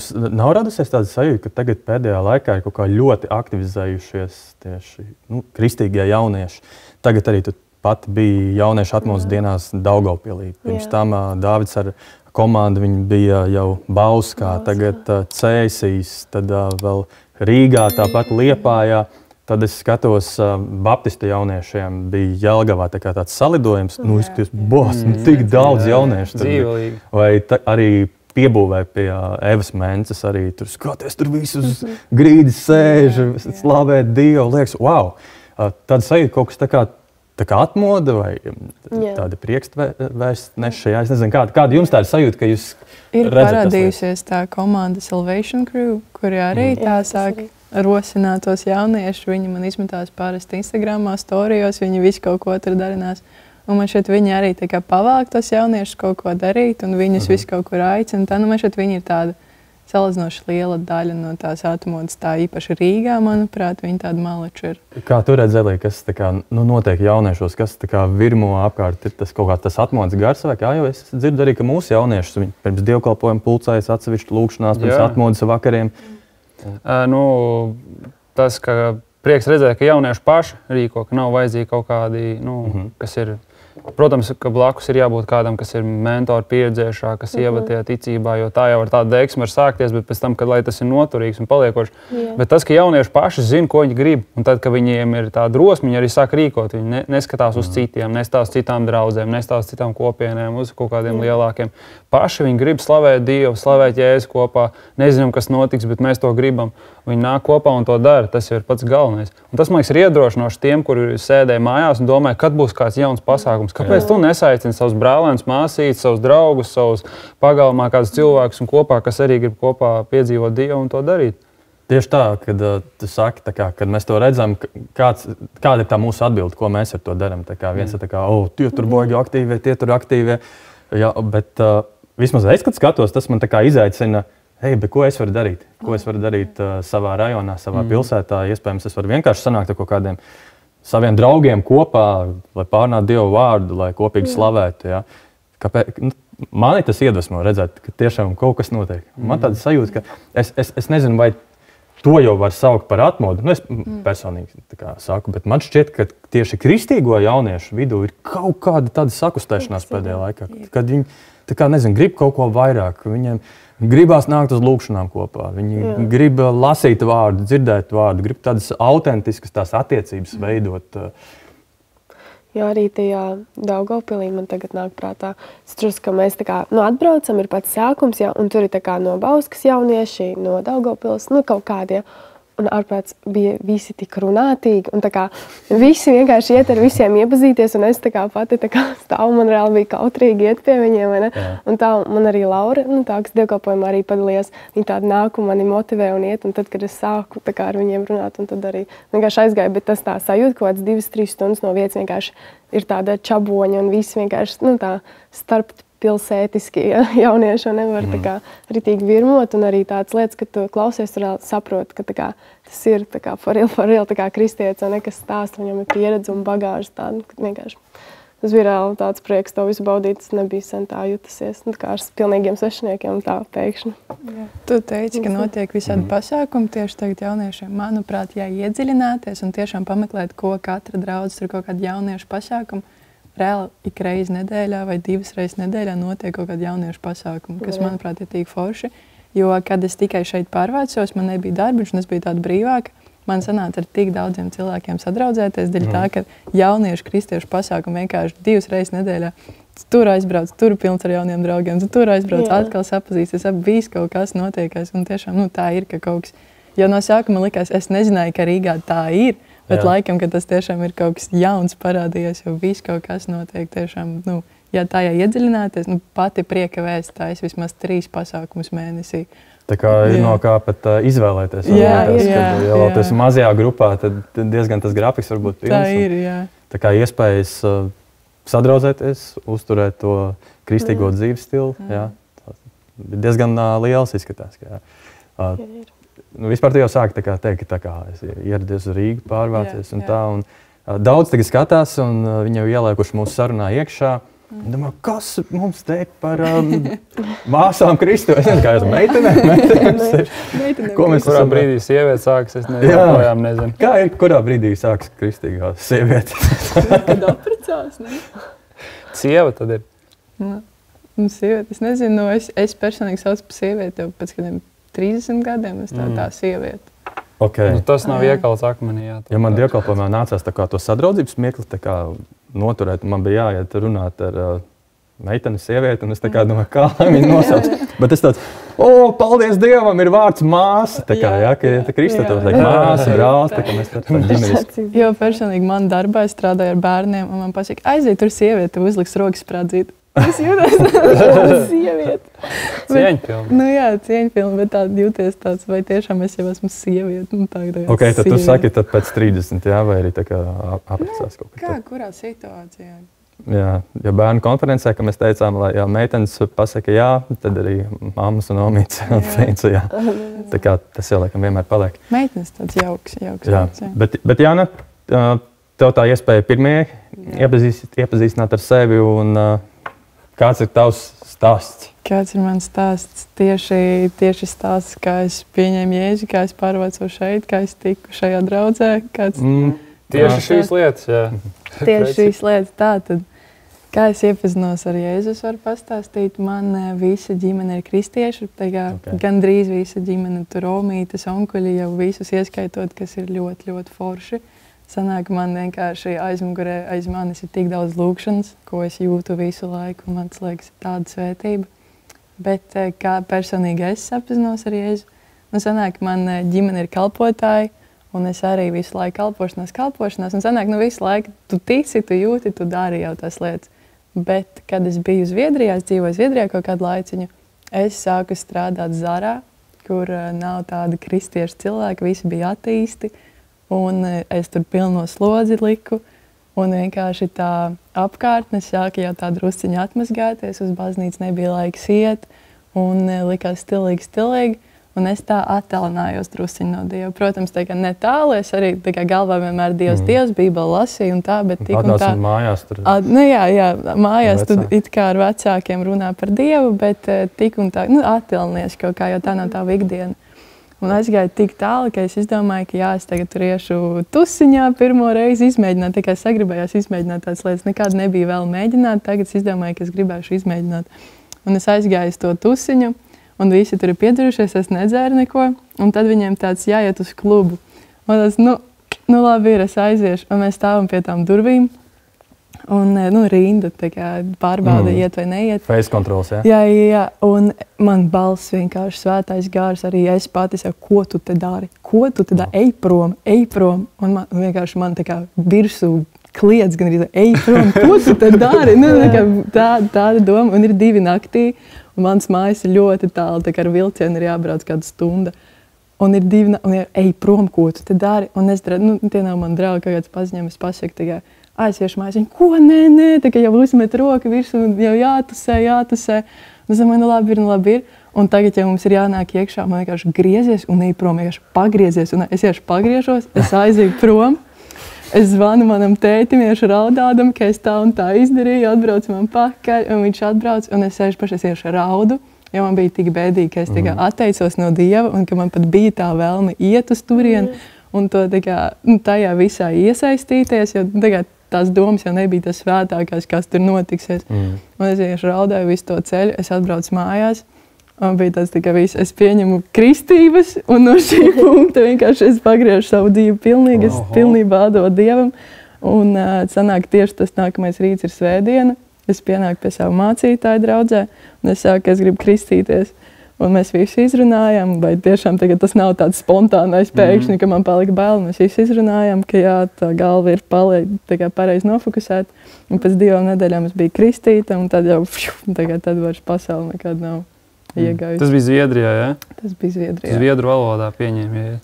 jums nav radusies tāda sajūta, ka tagad pēdējā laikā ir kaut kā ļoti aktivizējušies tieši kristīgie jaunieši? Tagad arī tu pati biji jauniešu atmodas dienās Daugavpilī. Pirms tam Dāvids ar komandu viņi bija jau Bauskā, tagad Cēsīs, tad vēl Rīgā, tāpat Liepājā. Tad es skatos, baptistu jauniešiem bija Jelgavā tāds salidojums. Es skatos, tik daudz jauniešu. Vai arī piebūvēja pie Evas Mences arī tur skaties, tur visus grīdas sēž, slavē Dievu. Liekas, wow! Tad sajūt kaut kas tā kā atmoda vai tāda priekšvēstneša. Es nezinu, kāda jums tāda sajūta, ka jūs ir parādījusies tā komanda Salvation Crew, kuri arī tā sāk rosināt tos jauniešus. Viņi man izmetās parasti Instagramā, storijos, viņi visi kaut ko tur darinās. Un man šeit viņi arī tā kā pavēlk tos jauniešus kaut ko darīt, un viņus visi kaut kur aicina. Tā, man šeit viņi ir tāda salīdzinoši liela daļa no tās atmodas. Tā īpaši Rīgā, manuprāt, viņi tādi maleči ir. Kā tu redz, Elija, kas notiek jauniešos, kas virmo apkārt? Ir tas kaut kā tas atmodas gars vai kā? Jo es dzirdu arī, ka mūsu jauniešus pirms dievkalpojuma pulcējas atsevišķi lūkšanās, pirms atmodas vakariem. Tas, ka prieks redzēt, ka jaunieši paši rīko, ka nav vajadzīgi kaut kādi, kas ir, protams, ka blakus ir jābūt kādam, kas ir mentori pieredzējušā, kas ievada tajā ticībā, jo tā jau ar tādu deksmu var sākties, bet pēc tam, kad lai tas ir noturīgs un paliekošs. Bet tas, ka jaunieši paši zina, ko viņi grib, un tad, kad viņiem ir tā drosme, viņi arī sāk rīkot, viņi neskatās uz citiem, nestāsta citām draudzēm, nestāsta citām kopienēm, uz kaut kādiem lielākiem. Paši viņi grib slavēt Dievu, slavēt Jēzu kopā, nezinām, kas notiks, bet mēs to gribam. Viņi nāk kopā un to dara, tas ir pats galvenais. Un tas, man liekas, ir iedrošinoši tiem, kuri sēdēja mājās un domāja, kad būs kāds jauns pasākums. Kāpēc tu nesaicini savus brālēnus, māsītes, savus draugus, savus pagalmā kādus cilvēkus un kopā, kas arī grib kopā piedzīvot Dievu un to darīt? Tieši tā, kad tu saki, kad mēs to redzam, kāda ir tā mūsu atbilde, ko mēs ar to darām. Viens ir tie tur boigi aktīvie, tie tur aktīvie. Bet vismaz es, kad skatos, tas man izaicina, bet ko es varu darīt? Ko es varu darīt savā rajonā, savā pilsētā? Iespējams, es varu vienkārši sanākt ar kaut kādiem saviem draugiem kopā, lai pārnātu Dievu vārdu, lai kopīgi slavētu. Ja? Mani tas iedvesmo redzēt, ka tiešām kaut kas notiek. Man tāda sajūta, ka es nezinu, vai to jau var saukt par atmodu. Es personīgi saku, bet man šķiet, ka tieši kristīgo jauniešu vidū ir kaut kāda tāda sakustēšanās pēdējā laikā, kad viņi grib kaut ko vairāk. Viņiem gribās nākt uz lūkšanām kopā. Viņi grib lasīt vārdu, dzirdēt vārdu, grib tādas autentiskas tās attiecības veidot. Jo arī tajā Daugavpilī man tagad nāk prātā. Es drusku, ka mēs atbraucam, ir pats sākums, un tur ir no Bauskas jaunieši, no Daugavpils, kaut kādie. Un ārpēc bija visi tik runātīgi, un visi vienkārši iet ar visiem iepazīties, un es pati stāvu, man reāli bija kautrīgi iet pie viņiem, vai ne? Un tā man arī Laura, kas dievkalpojumā arī padalījās, viņi tādi nāk un mani motivē un iet, un tad, kad es sāku ar viņiem runāt, un tad arī vienkārši aizgāju, bet tas tā sajūta, kaut kāds 2-3 stundas no vietas vienkārši ir tāda čaboņa, un visi vienkārši, tā starp pilsētiski jaunieši un nevar ritīgi virmot, un arī tādas lietas, ka tu klausies, tu saproti, ka tas ir for real kristietis, un nekas stāsta, viņam ir pieredze un bagāžas tāda, vienkārši. Tas bija reāli tāds prieks to visu baudīt, tas nebija sen tā jutasies, ar pilnīgiem svešiniekiem tā pēkšņi. Tu teici, ka notiek visādi pasākumi tieši tagad jauniešiem. Manuprāt, iedziļināties un tiešām pameklēt, ko katra draudze ir kaut kāda jauniešu pasākuma. Reāli ik reizi nedēļā vai 2 reizes nedēļā notiek kaut kādi jauniešu pasākumi, kas, manuprāt, ir tik forši. Jo, kad es tikai šeit pārvācos, man nebija darbiņš, un es biju tāda brīvāka. Man sanāca ar tik daudziem cilvēkiem sadraudzēties, dēļ tā, ka jauniešu kristiešu pasākumi vienkārši 2 reizes nedēļā. Tur aizbrauc, tur pilns ar jauniem draugiem, tur aizbrauc, atkal sapazīsties, viss kaut kas notiekās. Un tiešām tā ir, ka kaut kas, jo no sākuma likās, es nezināju, ka Rīgā tā ir. Bet laikam, ka tas tiešām ir kaut kas jauns parādījies, jo viss kaut kas notiek tiešām, ja tā iedziļināties, pati prieka vēstājas vismaz 3 pasākumus mēnesī. Tā kā ir no kā pat izvēlēties. Jā. Ja tu esi mazajā grupā, tad diezgan tas grafiks var būt pilns. Tā ir, jā. Tā kā iespējas sadraudzēties, uzturēt to kristīgo dzīves stilu, diezgan liels izskatās. Vispār tu jau sāki teikt, ka es ieradies uz Rīgu, pārvācies un tā. Un daudz tagad skatās, un viņi jau ieliekuši mūsu sarunā iekšā. Domāju, kas mums te par māsām Kristu? Es nezinu, kā jūs meitenēm. Ko mēs Kurā brīdī sieviete sākas, es joprojām nezinu. Kā ir, kurā brīdī sākas kristīgā sieviete? Kad apprecās, ne? Sieva tad ir. Sieviete, es nezinu, es personīgi saucu par sievieti jau pēc kādiem 30 gadiem. Es tā sieviete. Okay. Tas nav iekalts akmenī. Jā, ja man dievkalpojumā nācās to sadraudzības smiekli noturēt, man bija jāiet runāt ar meiteni, sievieti, un es domāju, kā viņi nosauc. Bet es tāds, paldies Dievam, ir vārds māsa. Tā kā, ka Krista tev teikt, māsa, brālis, tā kā mēs tā ģimeniski. Jo personīgi man darbā es strādāju ar bērniem, un man pasaka, aiziet, tur sieviete, tev uzliks rokas sprādzīt. Es jūtos sievieti. Cieņpilni. Jā, cieņpilni, bet tā jūties tāds, vai tiešām es jau esmu sievieti. Ok, tad tu saki, tad pēc 30, vai arī tā kā apprecās kaut kā. Kā, kurā situācijā? Jā, ja bērnu konferencē, ka mēs teicām, lai meitenes pasaka jā, tad arī mammas un omītes teica jā. Tā kā tas jau laikam vienmēr paliek. Meitenes tāds jauks. Jā, bet Jāna, tev tā iespēja pirmie iepazīstināt ar sevi un kāds ir tavs stāsts? Kāds ir mans stāsts? Tieši stāsts, kā es pieņēmu Jēzu, kā es pārvācu šeit, kā es tiku šajā draudzē. Tieši šīs lietas, jā. Tieši šīs lietas. Tātad, kā es iepazinos ar Jēzu, varu pastāstīt. Man visa ģimene ir kristieši. Gandrīz visa ģimene, tur omītes, onkuļi, jau visus ieskaitot, kas ir ļoti, ļoti forši. Sanāk, man vienkārši aizmugurē aiz manis ir tik daudz lūkšanas, ko es jūtu visu laiku, un man liekas, tāda svētība. Bet kā personīgi es sapazinos ar Jēzu, sanāk, man ģimene ir kalpotāji, un es arī visu laiku kalpošanās, un sanāk, visu laiku tu tici, tu jūti, tu dari jau tās lietas. Bet, kad es biju Zviedrijā, es dzīvoju Zviedrijā kaut kādu laiciņu, es sāku strādāt Zarā, kur nav tādi kristieši cilvēki, visi bija ateisti. Un es tur pilno slodzi liku, un vienkārši tā apkārtne sāka jau tā drusciņa atmazgāties, uz baznīcu nebija laiks iet, un likās stilīgi, un es tā attālinājos drusciņu no Dieva. Protams, ne tālu, es arī galvā vienmēr Dievs, Bībeli lasīju un tā, bet tik un tā. Mājās tur. Mājās tu it kā ar vecākiem runā par Dievu, bet tik un tā, attālinies kaut kā, jo tā nav tā ikdiena. Un aizgāju tik tālu, ka es izdomāju, ka es tagad tur iešu tusiņā pirmo reizi izmēģināt. Tikai sagribējās izmēģināt tādas lietas. Nekad nebija vēl mēģināt. Tagad es izdomāju, ka es gribēšu izmēģināt. Un es aizgāju uz to tusiņu, un visi tur ir piedzīvojušies, es nedzēru neko. Un tad viņiem tāds jāiet uz klubu. Un tas, labi ir, es aiziešu. Un mēs stāvam pie tām durvīm. Un rinda pārbauda, iet vai neiet. Face controls, jā? Jā. Un man balss vienkārši svētais gārs, arī es pati saku, ko tu te dari? Ej prom. Un man tā kā virsū kliedz, gan arī ej prom, ko tu te dari? Tāda doma, un ir 2 naktī, un mans mājas ir ļoti tālu, tā kā ar vilcienu ir jābrauc kāda stunda. Un ir 2 naktī, un ej prom, ko tu te dari? Un es tie nav mani draugi, kā kāds paziņam, es pasaku tikai, aiziešu mājās, viņi, ko, nē, tā kā jau uzmet roku virsū, jau jātusē. Un es domāju, labi ir. Un tagad, ja mums ir jānāk iekšā, man vienkārši griezies un ej prom, vienkārši pagriezies. Un es vienkārši pagriežos, es aizēju prom. Es zvanu manam tētim, vienkārši raudādam, ka es tā un tā izdarīju, atbrauc man pakaļ, un viņš atbrauc, un es sēžu pašais vienkārši raudu, jo man bija tik bēdīgi, ka es tikai atteicos no Dieva, un ka man pat bija tā vēlme iet uz turieni, un to tajā visā iesaistīties, jo tagad tās domas jau nebija tas svētākais, kas tur notiksies. Un es vienkārši raudāju visu to ceļu, es atbraucu mājās, un bija tāds tikai viss, es pieņemu kristības, un no šī punkta vienkārši es pagriežu savu dzīvi pilnīgi, es pilnībā atdodu Dievam. Un sanāk tieši tas nākamais rīts ir svētdiena, es pienāku pie savu mācītāju draudzē, un es saku, ka es gribu kristīties. Un mēs visi izrunājām, vai tiešām tagad tas nav tāds spontānais pēkšņi, ka man palika bail. Mēs visi izrunājām, ka jā, tā galva ir pareizi nofokusēta. Un pēc 2 nedēļām es biju kristīta, un tad jau tad vairs pasauli nekad nav iegājusi. Tas bija Zviedrijā, jā? Tas bija Zviedrijā. Zviedru valodā pieņēma, jā?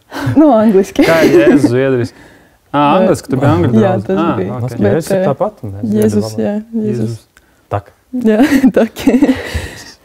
Angliski. Kā ir Jēzus zviedriski? Angliski, tu biji angļu draudz? Jā, tas bija. Okay. Jēzus ir tāpat? Jēzus. Tak. Jā, tak.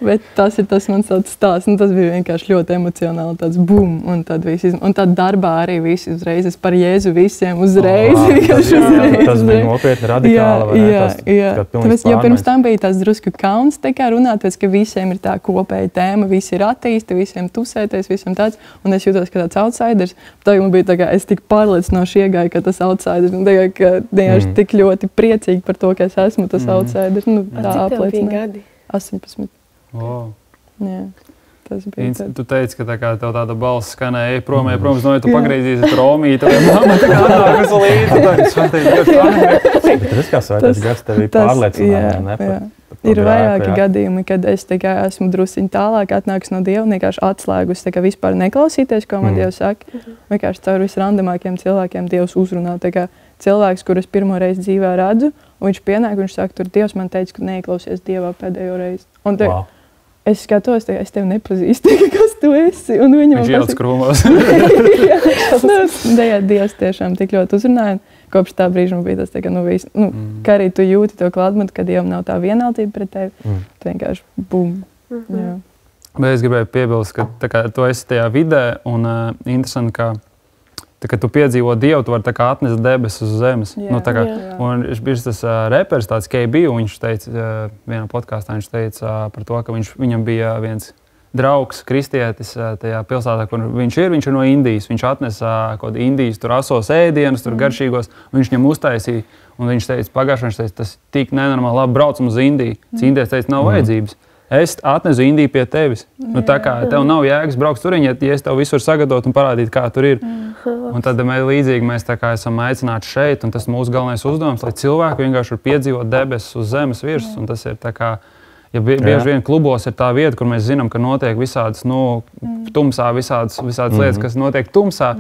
Bet tas ir tas mans stāsts. Nu, tas bija vienkārši ļoti emocionāli, tāds bum. Un tad darbā arī visi uzreiz. Es par Jēzu visiem uzreiz. Tas bija nopietni radikāli. Jā. Tāpēc, jo pirms tam bija tas drusku kauns runāt, pēc, ka visiem ir tā kopēja tēma, visi ir attīsti, visiem tusēties, visiem tāds. Un es jūtos kā tāds outsiders. Tagad man bija tā kā, es tik pārliecinoši iegāju, ka tas outsiders. Un tagad, ka vienkārši tik ļoti priecīgi par to, ka es esmu tas outsiders. Nu, tā apliecināja. 18. Wow. Jā, tas bija. Tu teici, ka tev tāda balss skanēja, prom, no, ja tu pagriezīsi ar Romiju, tad mamma tā kā atnākas līdzi. Bet tas kā svētais gars tevi pārliecināja, ne? Ir vairāki gadījumi, kad es esmu drusciņ tālāk atnāks no Dieva un vienkārši atslēgus vispār neklausīties, ko man Dievs saka. Vienkārši caur visrandamākiem cilvēkiem Dievs uzrunā. Cilvēks, kurus pirmo reizi dzīvē redzu, un viņš pienāk, viņš saka, tur Dievs man teica, ka neieklausies Dievā pēdējo reizi. Un es skatos, es tevi nepazīstu, kas tu esi. Un viņš ieliec krūmos. Dievs tiešām tik ļoti uzrunāja. Kopš tā brīža man bija tas, ka arī tu jūti to klātbūtni, ka Dievam nav tā vienaldzība pret tevi. Tu vienkārši bum. Bet es gribēju piebilst, ka tu esi tajā vidē un interesanti, ka tu piedzīvo Dievu, tu vari atnest debesis uz zemes. Un viņš tas reperis, tāds KB, viņš teica, vienā podkāstā viņš teica par to, ka viņam bija viens draugs, kristietis tajā pilsētā, kur viņš ir no Indijas. Viņš atnesa kaut Indijas tur asos ēdienus, tur garšīgos, un viņš viņam uztaisīja. Un viņš teica, viņš teica, tas tik nenormāli labi braucam uz Indiju. Indijas teica, nav vajadzības. Es atnesu Indiju pie tevis. Tā kā tev nav jēgas braukt turiņ, ja es tev visur sagatavot un parādīt, kā tur ir. Un tad līdzīgi mēs esam aicināti šeit, un tas mūsu galvenais uzdevums, lai cilvēki vienkārši var piedzīvot debesis uz zemes virsmas. Un tas ir tā kā, ja bieži vien klubos ir tā vieta, kur mēs zinām, ka notiek visādas, tumsā, visādas lietas, kas notiek tumsā,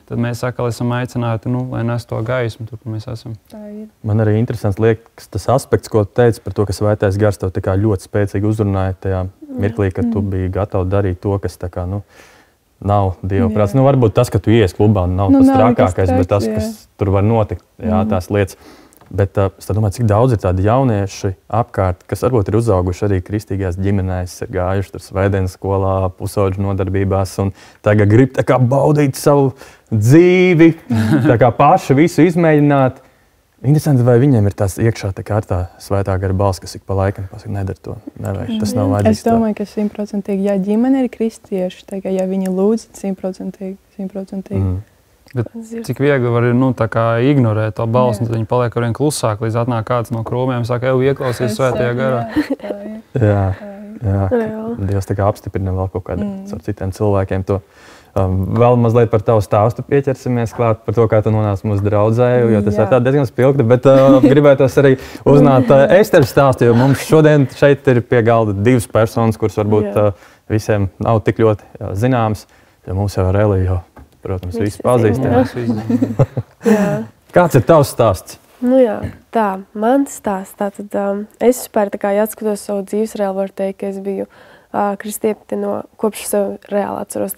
tad mēs esam aicināti, lai nes to gaismu, tur, kur mēs esam. Man arī interesants liekas tas aspekts, ko tu teici par to, ka svētais gars tev ļoti spēcīgi uzrunāja tajā mirklī, kad tu biji gatavs darīt to, kas nav Dieva prāts. Varbūt tas, ka tu ies klubā, nav tas trakākais, bet tas, kas tur var notikt, tās lietas. Bet es domāju, cik daudz ir tādi jaunieši apkārt, kas varbūt ir uzauguši arī kristīgās ģimenēs, ir gājuši tur svētdienas skolā, pusauģu nodarbībās un tagad grib baudīt savu dzīvi, paši visu izmēģināt. Interesanti, vai viņiem ir tās iekšā tā svētā gara balss, kas ik pa laikam pasaka, nedara to, nevajag, tas nav vajadzīgs. Es domāju, ka 100%, ja ģimene ir kristieši, ja viņi lūdz 100%. Bet cik viegli var ignorēt to balsi, un tad viņi paliek arvien klusāk, līdz atnāk kāds no krūmiem un saka, ieklausies svētajā garā. Jā. Dievs apstiprina vēl kaut kādā ar citiem cilvēkiem to. Vēl mazliet par tavu stāstu pieķersimies klāt par to, kā tu nonāci mūsu draudzē, jo tas ir diezgan spilgti, bet gribētos arī uzzināt Esteres stāstu, jo mums šodien šeit ir pie galda divas personas, kuras varbūt visiem nav tik ļoti zināmas, jo mums jau ar Eliju, protams, visi pazīstam. Kāds ir tavs stāsts? Mans stāsts. Tātad es vispār atskatos savu dzīves reāli, varu teikt, ka es biju kristieti kopš sev reāli atceros.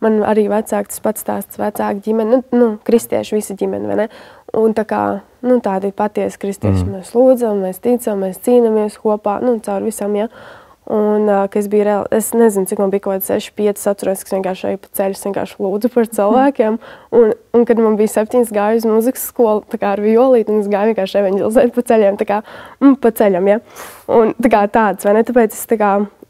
Man arī vecāki tas pats stāsts, vecāki ģimene, kristieši visa ģimene, vai ne? Un tādi patiesi kristieši mēs lūdzam, mēs ticam, mēs cīnamies kopā, caur visam, Un, ka es biju reāli, es nezinu, cik man bija kaut kāds 6, 5, atceros, ka es vienkārši eju pa ceļu, es vienkārši lūdzu par cilvēkiem. Un kad man bija 7, gāju uz muzikas skolu, ar violīti, un es gāju vienkārši evanģelizēt pa ceļiem, pa ceļam, Un tāds, vai ne? Tāpēc es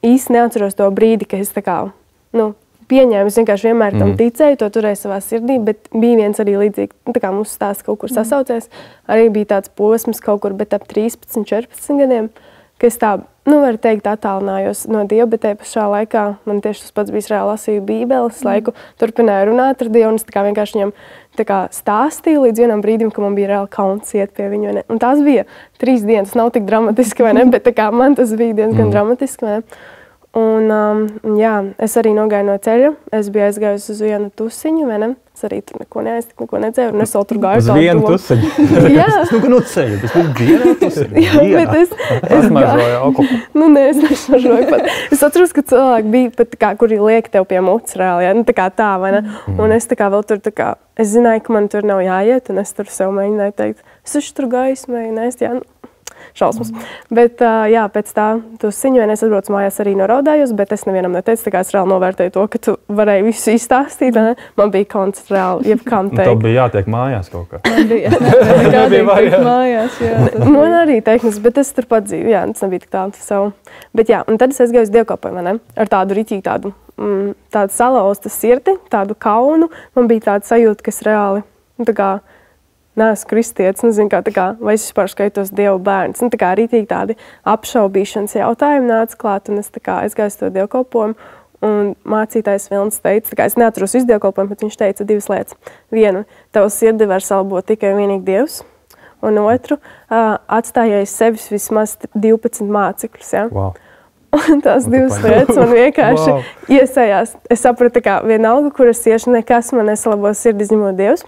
īsti neatceros to brīdi, ka es pieņēmu, es vienkārši vienmēr tam ticēju, to turēju savā sirdī, bet bija viens arī līdzīgi, mūsu stāsts kaut kur sasaucies, arī bija tāds posms kaut kur, bet ap 13, 14 gadiem, ka es varu teikt, attālinājos no Dieva, bet tajā pašā laikā man tieši tas pats bija reāli lasīju Bībeles laiku, turpināju runāt ar Dievu, un es vienkārši viņam stāstīju līdz vienam brīdim, ka man bija reāli kauns iet pie viņu. Un tās bija 3 dienas, nav tik dramatiski, vai ne, bet man tas bija diezgan dramatiski, vai ne. Un, es arī nogāju no ceļa, es biju aizgājusi uz vienu tusiņu, vai ne? Es arī tur neko nedzēru, un es vēl tur gāju uz vienu tusiņu? Jā. Tas no ceļa, tas bija vienā tusiņu. Jā, bet es smaržoju alkoholu. Nē, es nesmaržoju pat. Es atceros, ka cilvēki bija pat kuri liek tev pie muts reāli, tā, vai ne? Un es vēl tur, es zināju, ka man tur nav jāiet, un es tur sev mēģināju teikt, es taču tur gāju, smēju nēst, šausmas. Bet, jā, pēc tā, tu ziņoji, es atbraucu mājās arī noraudājos, bet es nevienam neteicu, tā kā es reāli novērtēju to, ka tu varēji visu izstāstīt, ne? Man bija konts reāli, jebkam teikt. Tev bija jātiek mājās kaut kā. Man bija, es nevarēju kādīgi tikt mājās, jā. Man arī tehniski, bet es tur pat dzīvu, jā, tas nebija tik tālu savu. Bet jā, un tad es gāju uz dievkalpojumu, ne? Ar tādu riķīgi tādu salauztu sirdi, tādu kaunu. Man bija tāda sajūta, ka es reāli, tā kā, neesmu kristietis, nezinu, vai es vispār skaitos Dievu bērns. Tā kā rītīgi tādi apšaubīšanas jautājumi nāca klāt, un es gāju uz to dievkalpojumu, un mācītājs Vilnis teica, tā kā es neatceros visu dievkalpojumu, bet viņš teica divas lietas. Vienu, tavu sirdi var salabot tikai vienīgi Dievs, un otru, atstājies sevis vismaz 12 mācekļus, ja? Wow. Un tās divas lietas man vienkārši iesējās. Es sapratu, ka vienalga, kur es iešu, nekas man nesalabos sirdi izņemot Dievs.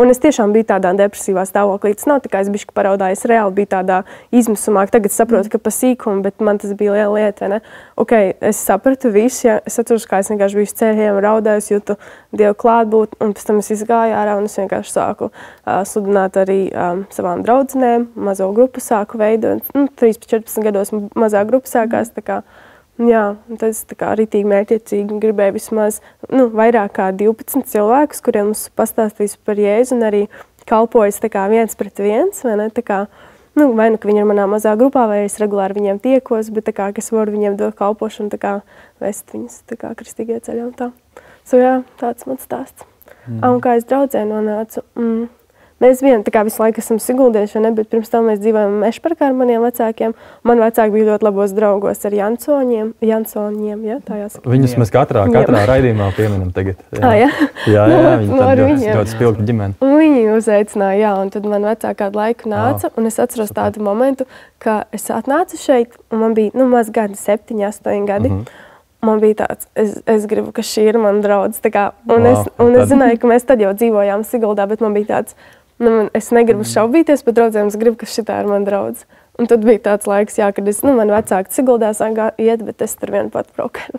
Un es tiešām biju tādā depresīvā stāvoklī. Tas nav tikai es bišķi paraudāju, es reāli biju tādā izmisumā. Tagad saprotu, ka pa sīkumu, bet man tas bija liela lieta, vai ne? Ok, es sapratu visu, ja es atceros, kā es vienkārši biju ceļiem, raudājos, jūtu Dievu klātbūt, un pēc tam es izgāju ārā, un es vienkārši sāku sludināt arī savām draudzenēm, mazo grupu sāku veidot. 13-14 gados mazā grupa sākās, tā kā, jā, tas tā kā ritīgi mērķiecīgi gribēju vismaz vairāk kā 12 cilvēkus, kuriem mums pastāstīs par Jēzu un arī kalpojas tā kā 1-1, vai ne? Tā kā, vai nu, ka viņi ir manā mazā grupā, vai es regulāri viņiem tiekos, bet tā kā, ka es varu viņiem dot kalpošanu, tā kā vest viņus tā kā kristīgie ceļā un tā. Jā, tāds mans stāsts. Un kā es draudzē nonācu, mēs visu laiku esam Siguldieši, bet pirms tam mēs dzīvojam Mešparkā ar maniem vecākiem. Man vecāki bija ļoti labos draugos ar Jansoņiem, ja, tā jāsaka. Viņus mēs katrā raidījumā pieminam tagad. Jā? Jā, viņi tad ļoti spilgta ģimene. Un viņi uzaicināja, jā, un tad man vecāki kādu laiku nāca, un es atceros tādu momentu, ka es atnācu šeit, un man bija, maz gadi, 7, 8 gadi. Man bija tāds, es gribu, ka šī ir mana draudze. Un es zināju, ka mēs tad jau dzīvojām Siguldā, bet man bija tāds, es negribu šaubīties, bet draudzēm es gribu, ka šitā ir mana draudze. Un tad bija tāds laiks, jā, kad man vecāki Siguldā sākā iet, bet es tur vien pat braukāju.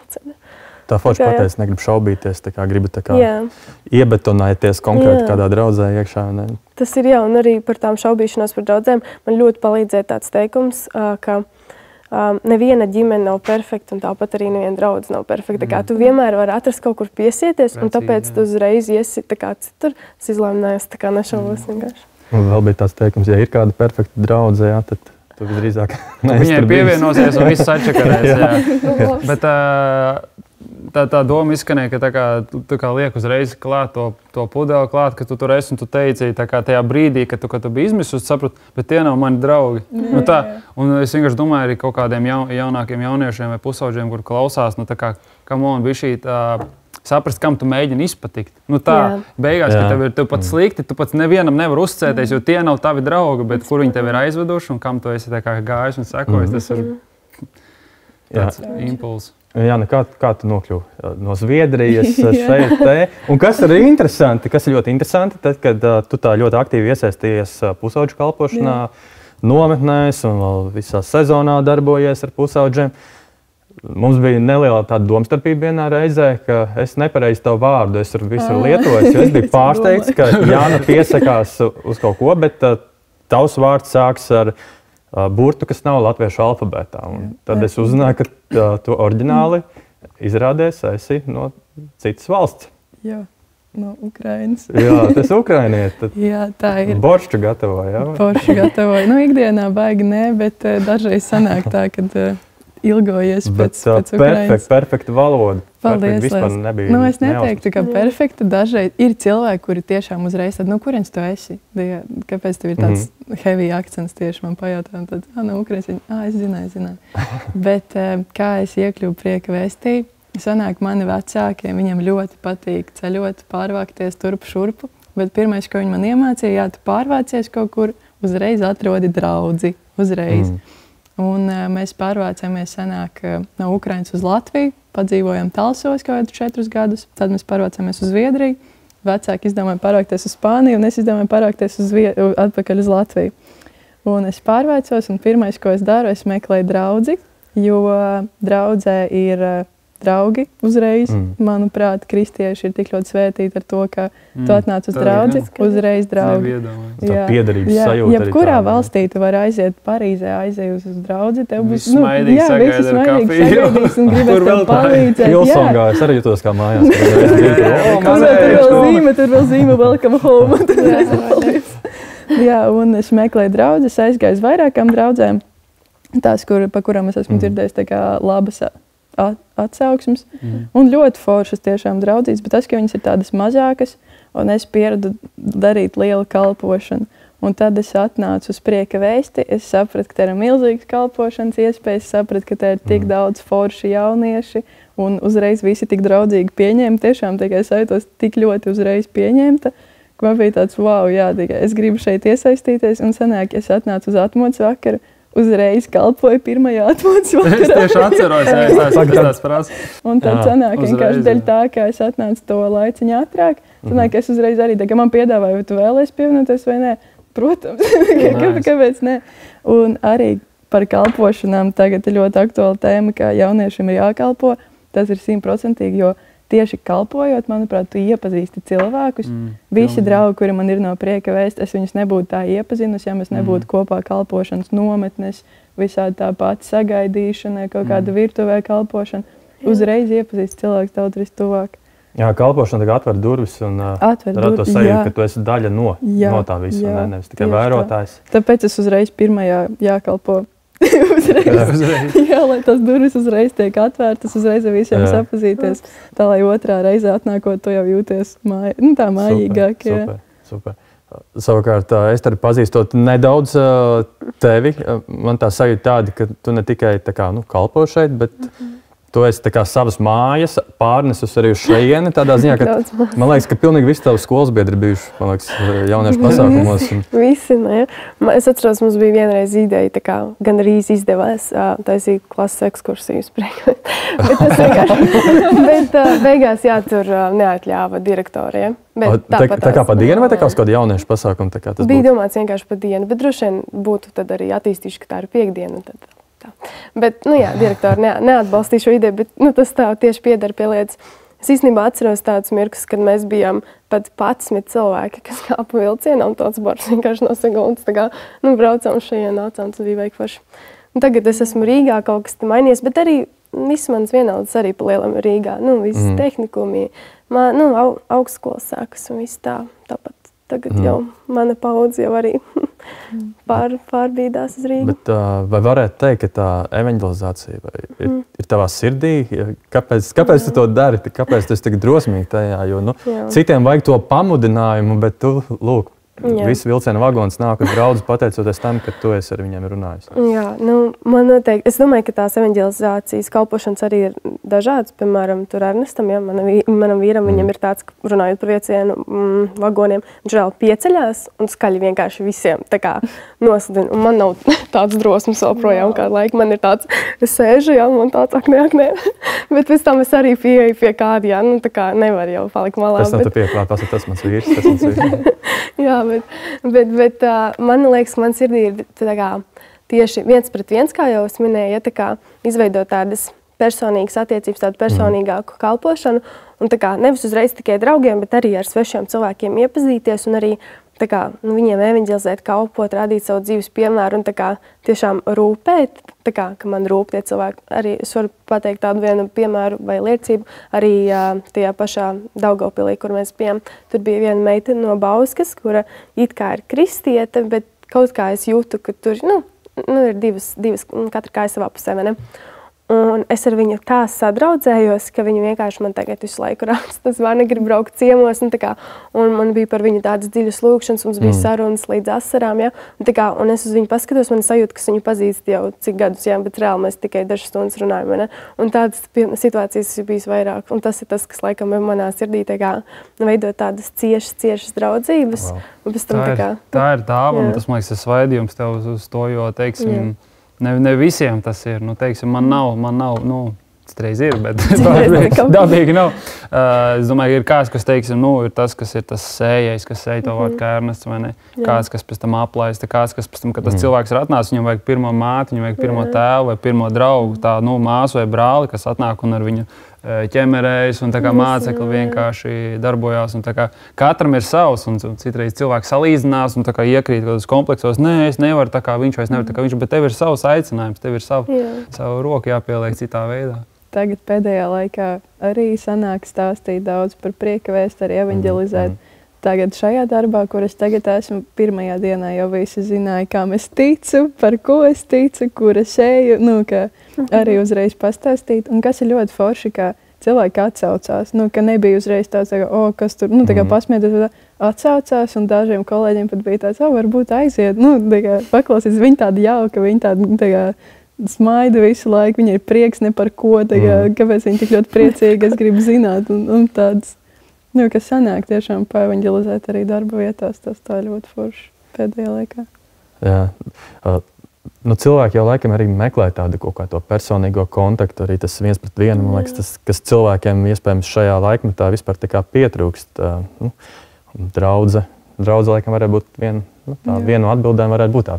Tā forši pateicis, negribu šaubīties, gribu iebetonēties konkrēti kādā draudzē iekšā. Ne? Tas ir jā, un arī par tām šaubīšanos par draudzēm man ļoti palīdzēja tāds teikums, ka neviena ģimene nav perfekta, un tāpat arī neviena draudze nav perfekta. Tu vienmēr vari atrast kaut kur piesieties, un tāpēc tu uzreiz iesi citur. Es izlēmnējos, nešaubos vienkārši. Un vēl bija tāds teikums, ja ir kāda perfekta draudze, jā, tad tu visdrīzāk viņai pievienosies un viss atčakarēs. Bet tā doma izskanēja, ka tu liek uzreiz klāt to pudeli klāt, ka tu tur esi un tu teici tajā brīdī, kad tu biji izmisus, sapratu, bet tie nav mani draugi. Un es vienkārši domāju arī kaut kādiem jaunākiem jauniešiem vai pusauģiem, kur klausās, kam on bija šī saprast, kam tu mēģini izpatikt. Beigās, ka tev pat slikti, tu pats nevienam nevar uzticēties, jo tie nav tavi draugi, bet kur viņi tev ir aizveduši un kam tu esi gājis un sekojis, tas ir tāds impulss. Jā, kā tu nokļuvi no Zviedrijas šeit te? Un kas ir ļoti interesanti, tad, kad tu tā ļoti aktīvi iesaistījies pusauģu kalpošanā, nometnēs un vēl visā sezonā darbojies ar pusauģiem. Mums bija neliela tāda domstarpība vienā reizē, ka es nepareizi tavu vārdu, es tur visur lietoju, jo es biju pārsteigts, ka Jāna piesakās uz kaut ko, bet tavs vārds sāks ar burtu, kas nav latviešu alfabētā. Un tad es uzzināju, ka tu oriģināli izrādēs esi no citas valsts. Jā, no Ukrainas. Jā, tas ir ukrainieti. Jā, tā ir. Boršu gatavoja, jā? Boršu gatavoja. Ikdienā baigi nē, bet dažreiz sanāk tā, kad ilgojies pēc Ukrainas. Perfekta valoda. Paldies, es neteiktu, ka perfekta. Dažreiz ir cilvēki, kuri tiešām uzreiz tad, kurienes tu esi? Kāpēc tev ir tāds heavy akcents tieši man pajautā? Tad, Ukrainas, es zināju. Bet kā es iekļuvu Prieka vēstī, sanāk mani vecākiem, viņam ļoti patīk ceļot, pārvākties turp šurpu. Bet pirmais, ko viņi man iemācīja, tu pārvācies kaut kur, uzreiz atrodi draudzi. Uzreiz. Un mēs pārvācāmies no Ukrainas uz Latviju, padzīvojām Talsos kaut kādus 4 gadus, tad mēs pārvācāmies uz Zviedriju. Vecāki izdomāja pārvākties uz Spāniju, un es izdomāju pārvākties atpakaļ uz Latviju. Un es pārvācos, un pirmais, ko es daru, es meklēju draudzi, jo draudzē ir draugi uzreiz. Manuprāt, kristieši ir tik ļoti svētīti ar to, ka tu atnāc uz draudzi, uzreiz draugi. Tā piederības sajūta. Jebkurā valstī tu vari aiziet Parīzē, aiziet uz draudzi, tev būs smaidīgi sagaidīs un gribēs tev palīdzēt. Hilsongā es arī jutos kā mājās. Tur vēl zīme welcome home. Jā, un es meklēju draudzes, aizgāju uz vairākām draudzēm. Tās, pa kurām es esmu dzirdējis tā kā labas atsauksmes. Un ļoti foršas tiešām draudzības, bet tas, ka viņas ir tādas mazākas, un es pieradu darīt lielu kalpošanu. Un tad es atnācu uz Prieka vēsti, es sapratu, ka te ir milzīgas kalpošanas iespējas, sapratu, ka te ir tik daudz forši jaunieši, un uzreiz visi tik draudzīgi pieņēma. Tiešām tikai sajūtos tik ļoti uzreiz pieņemta, ka man bija tāds, wow, jā, tikai es gribu šeit iesaistīties, un sanāk, es atnācu uz atmodas vakaru, uzreiz kalpoju pirmajā atmodas vakarā. Es tieši atceros, tās prasa. Un tad sanāk, vienkārši dēļ tā, ka es atnācu to laiciņu ātrāk, sanāk, es uzreiz arī, ka man piedāvāja, vai tu vēlies pievienoties vai nē. Protams, kāpēc ne? Un arī par kalpošanām tagad ir ļoti aktuāla tēma, ka jauniešiem ir jākalpo. Tas ir 100%, jo tieši kalpojot, manuprāt, tu iepazīsti cilvēkus. Visi draugi, kuri man ir no Prieka vēsti, es viņus nebūtu tā iepazinusi, ja mēs nebūtu kopā kalpošanas nometnes, visādi tā pati sagaidīšana, kaut kāda virtuvē kalpošana. Uzreiz iepazīst cilvēkus daudz vistuvāk. Jā, kalpošana tagad atver durvis un rada to sajūtu, ka tu esi daļa no tā visa, nevis tikai vērotājs. Tāpēc es uzreiz pirmajā jākalpo. Jā, lai tās durvis uzreiz tiek atvērtas, uzreiz ar visiem sapazīties. Tā, lai otrā reizē atnākot, tu jau jūties tā mājīgāk. Super. Savukārt, Ester, pazīstot nedaudz tevi, man tā sajūta tāda, ka tu ne tikai kalpo šeit, bet tu esi savas mājas pārnesus arī uz šejieni, tādā ziņā, ka man liekas, ka pilnīgi visi tavi skolas biedri bijuši, man liekas, jauniešu pasākumos. Visi, ne? Es atceros, mums bija vienreiz ideja, gan arī izdevās taisīt klases ekskursijas priekšā. Bet beigās, jā, tur neatļāva direktoriem. Tā kā pa dienu vai tā kā uz kādu jauniešu pasākumu? Bija domāts vienkārši pa dienu, bet droši vien būtu tad arī attīstījuši, ka tā ir piekdiena. Bet, direktori neatbalstīja šo ideju, bet tas tā tieši piedara pie lietas. Es īstenībā atceros tādus mirklus, kad mēs bijām pat 11 cilvēki, kas kāpa vilcienā, un tāds bars vienkārši no segundes braucām šajien, nācām, tas bija veik forši. Tagad es esmu Rīgā, kaut kas te mainījies, bet arī viss mans vienaldas arī pa lielam ir Rīgā. Viss tehnikumi, augstskolas sākas un viss tāpat. Tagad jau mana paudze jau arī pārbīdās uz Rīgu. Bet vai varētu teikt, ka tā evanģelizācija ir tavā sirdī? Kāpēc tu to dari? Kāpēc tu esi tik drosmīgi tajā? Jo citiem vajag to pamudinājumu, bet tu, lūk, visi vilciena vagons nāk uz draudzi pateicoties tam, ka tu esi ar viņiem runājis. Jā, man noteikti. Es domāju, ka tās evanģelizācijas kalpošanas arī ir dažādas. Piemēram, tur Ernestam, manam vīram, viņam ir tāds, runājot par vilcienu vagoniem, viņš reāli pieceļās un skaļi vienkārši visiem nosludina. Un man nav tāds drosmas vēl projām kādu laiku. Man ir tāds, es sēžu, man tāds, ak, nē. Bet pēc tam es arī pieeju pie kādi, nevar jau palikt malā. Pēc tam tu pieklāt, tas mans vīrs, Jā, bet man liekas, ka man sirdī ir tieši 1:1, kā jau es minēju, izveidot tādas personīgas attiecības, tādu personīgāku kalpošanu. Un nevis uzreiz tikai draugiem, bet arī ar svešiem cilvēkiem iepazīties un arī viņiem evanģelizēt, kalpot, rādīt savu dzīves piemēru un tiešām rūpēt, ka man rūp tie cilvēki. Arī es varu pateikt tādu vienu piemēru vai liecību, arī tajā pašā Daugavpilī, kur mēs bijām. Tur bija viena meitene no Bauskas, kura it kā ir kristiete, bet kaut kā es jūtu, ka tur ir divas katra kāja savā pusē, vai ne? Un es ar viņu tā sadraudzējos, ka viņa vienkārši man tagad visu laiku raksta, zvana, grib braukt ciemos, un man bija par viņu tādas dziļas lūkšanas, mums bija sarunas līdz asarām, ja? Un es uz viņu paskatos, man sajūta, ka viņu pazīst jau cik gadus, ja? Bet reāli mēs tikai dažas stundas runājam, ne? Un tādas situācijas ir bijis vairāk, un tas ir tas, kas laikam ir manā sirdī, veidot tādas ciešas draudzības. Wow. Tā ir dāvana, un tas, man liekas, ir svaidījums tev uz to, jo, teiksim, Ne visiem tas ir. Teiksim, man nav, citreiz ir, bet dabīgi nav. Es domāju, ir kāds, kas, teiksim, ir tas, kas ir tas sējais, kas sēj to vārdu kā Ernests, vai ne? Kāds, kas pēc tam aplaista, kāds, kas pēc tam, kad tas cilvēks ir atnācis, viņam vajag pirmo māti, viņam vajag pirmo tēvu vai pirmo draugu, tā, māsu vai brāli, kas atnāk un ar viņu ķemerējs un mācekļi vienkārši darbojās. Katram ir savs, un citreiz cilvēki salīdzinās un iekrīt kādos kompleksos. Nē, es nevaru tā kā viņš, vai es nevaru tā kā viņš, bet tev ir savs aicinājums, tev ir savu roku jāpieliek citā veidā. Tagad pēdējā laikā arī sanāk stāstīt daudz par prieka vēstu, arī evanģelizēt. Tagad šajā darbā, kur es tagad esmu, pirmajā dienā jau visi zināja, kam es ticu, par ko es ticu, kur es eju, arī uzreiz pastāstīt. Un kas ir ļoti forši, kā cilvēki atsaucās, ka nebija uzreiz tāds, kas tur, pasmieties, atsaucās, un dažiem kolēģiem pat bija tāds, varbūt aiziet, paklausīs, viņi tādi jauka, viņi tādi, smaida visu laiku, viņai ir prieks ne par ko, kāpēc viņi tik ļoti priecīgi, es gribu zināt, un tāds. Kas sanāk tiešām paevanģelizēt arī darba vietās, tas tā ļoti forši pēdējā laikā. Jā. Cilvēki jau laikam arī meklē tādu kaut kā to personīgo kontaktu, arī tas viens pret vienu, man liekas, tas, kas cilvēkiem iespējams šajā laikmetā vispār tā kā pietrūkst. Draudze laikam varētu būt viena no atbildēm varētu būt tā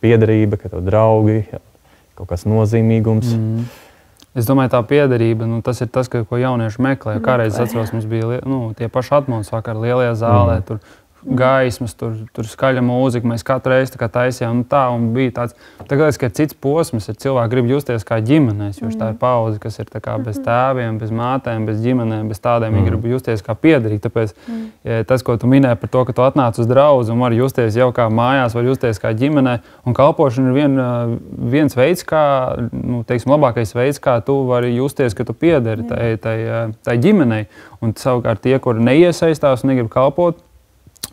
piederība, ka tev draugi, kaut kāds nozīmīgums. Es domāju, tā piederība, tas ir tas, ko jaunieši meklē. Kādreiz es atceros, mums bija tie paši atmodas vakar lielajā zālē, tur gaismas, tur skaļa mūzika. Mēs katru reizi taisījām un bija tāds. Tagad, ka ir cits posms, ir cilvēki grib justies kā ģimenēs, jo tā ir paudze, kas ir bez tēviem, bez mātēm, bez ģimenēm, bez tādiem. Viņi grib justies kā piederīgi. Tāpēc tas, ko tu minēji par to, ka tu atnāc uz draudzi un var justies jau kā mājās, var justies kā ģimenē. Un kalpošana ir viens veids, kā, labākais veids, kā tu vari justies, ka tu piederi tai ģimenei. Un savukārt tie, kuri neiesaistās un negrib kalpot,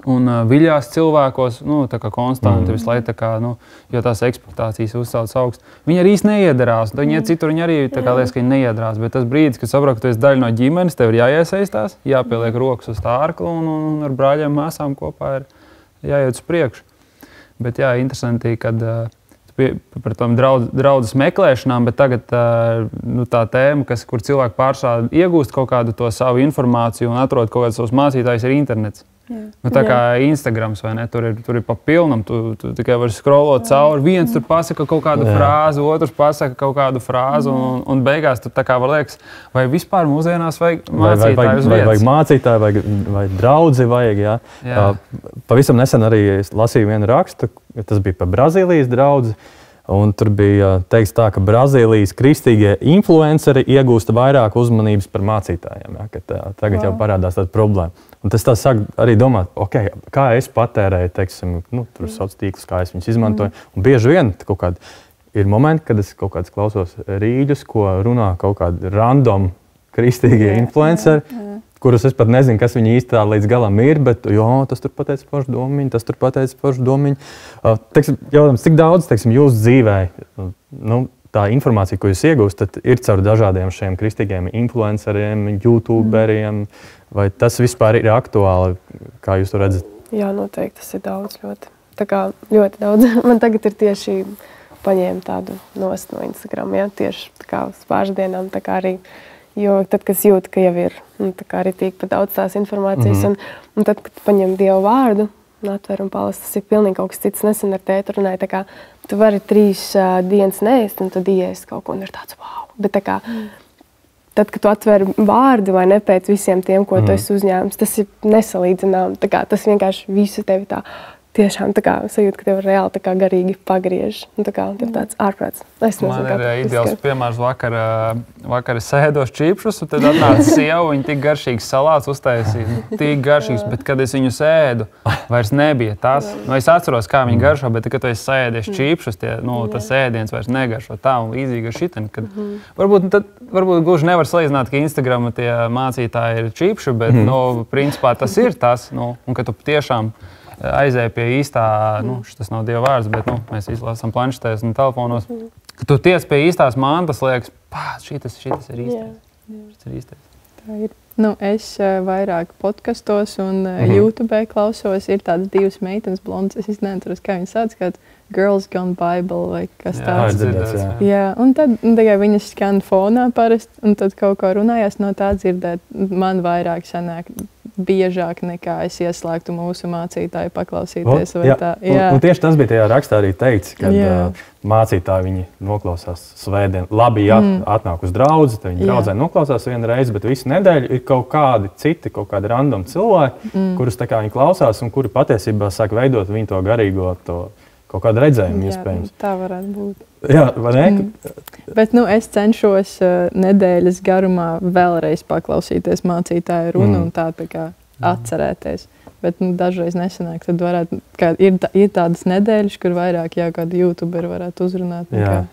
un viļās cilvēkos, tā kā konstanti visu laiku, jo tās ekspektācijas uzceltas augstu. Viņi arī īsti neiedarās. Viņi iet citur, viņi arī liekas, ka viņi neiedarās. Bet tas brīdis, kad saprot, ka tu esi daļa no ģimenes, tev ir jāiesaistās, jāpieliek rokas uz tā ārklu un ar brāļiem māsām kopā ir jāiet uz priekšu. Bet interesanti, kad par tām draudzes meklēšanām, bet tagad tā tēma, kur cilvēki pārsvarā iegūst kaut kādu to savu informāciju un atrod kaut kādus savus mācītājus, ir internets. Tā kā Instagrams, vai ne? Tur ir pa pilnam, tu tikai vari scrollot cauri. Viens tur pasaka kaut kādu frāzi, otrs pasaka kaut kādu frāzi, un beigās tu tā kā var liekas, vai vispār mūsdienās vajag mācītāju uz vietas. Vajag mācītāju, vai draudzi vajag, jā. Pavisam nesen arī es lasīju vienu rakstu, tas bija par Brazīlijas draudzi. Un tur bija teikts tā, ka Brazīlijas kristīgie influenceri iegūst vairāk uzmanības par mācītājiem. Ja, tagad jau parādās tāda problēma. Un tas tā sāk arī domāt, kā es patērēju, tur sauc tīklus, kā es viņus izmantoju. Un bieži vien ir momenti, kad es kaut kādus klausos rīļus, ko runā kaut kādi random kristīgie influenceri. Kurus es pat nezinu, kas viņi īsti tā līdz galam ir, bet tas tur pateica foršu domiņu, tas tur pateica foršu domiņu. Jautājums, cik daudz, jūsu dzīvē, tā informācija, ko jūs iegūstat, ir caur dažādiem šiem kristīgiem influenceriem, youtuberiem, vai tas vispār ir aktuāli, kā jūs to redzat? Jā, noteikti, tas ir daudz ļoti. Tā kā ļoti daudz. Man tagad ir tieši paņēma tādu nost no Instagram, tieši tā kā uz pārždienām, tā kā arī. Jo tad, kad jūt, ka jau ir arī tīk pa daudz tās informācijas, un tad, kad paņem Dievu vārdu un atver un palas, tas ir pilnīgi kaut kas cits. Nesen ar tēti runāju, tā kā tu vari 3 dienas neēst, un tad ieiest kaut ko, un ir tāds wow. Bet tā kā, tad, kad tu atver vārdu vai ne pēc visiem tiem, ko tu esi uzņēmis, tas ir nesalīdzinām. Tā kā tas vienkārši visu tevi tā tiešām tā kā sajūt, ka tev reāli tā kā garīgi pagriež. Tā kā tev tāds ārprāts. Man ir ideāls piemērs vakar es sēdos čipšus, un tad atnāca sieva, viņa tik garšīgs salāts uztaisīja. Tik garšīgs, bet kad es viņu sēdu, vairs nebija tas. Es atceros, kā viņi garšo, bet kad tu esi sēdies čipšus, tas ēdiens vairs negaršo tā un līdzīgi ar šiteni. Varbūt gluži nevar salīdzināt, ka Instagrama tie mācītāji ir čipši, bet principā tas ir tas. Un ka tu tiešām aizēja pie īstā, tas nav Dieva vārds, bet mēs izlasām planšetēs un telefonos. Kad tu tiec pie īstās mantas, liekas, šitas ir īstais. Šis ir īstais. Tā ir. Es vairāk podkastos un YouTube klausos. Ir tādas 2 meitenes blondas, es neatceros, kā viņas sauc, kā Girls Gone Bible vai kas tāds. Jā, un tad viņas skan fonā parasti, un tad kaut ko runājās no tā dzirdēt. Man vairāk sanāk biežāk nekā es ieslēgtu mūsu mācītāju paklausīties. Un tieši tas bija tajā rakstā arī teikts, kad mācītāji viņi noklausās svētdien. Labi, ja atnāk uz draudzi, tad viņi draudzē noklausās vienu reizi, bet visu nedēļu ir kaut kādi citi, kaut kādi random cilvēki, kurus tā kā viņi klausās un kuri patiesībā sāk veidot viņu to garīgo, kaut kādu redzējumu iespējams. Tā varētu būt. Jā, vai ne? Bet es cenšos nedēļas garumā vēlreiz paklausīties mācītāju runu un tā kā atcerēties. Bet dažreiz nesanāk. Tad varētu, ir tādas nedēļas, kur vairāk kādi youtuberi varētu uzrunāt. Jā.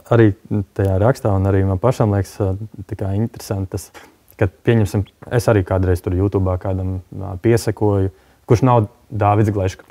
Arī tajā rakstā un arī man pašam liekas interesanti tas, ka pieņemsim, es arī kādreiz tur YouTubā kādam piesekoju, kurš nav Dāvids Gleška,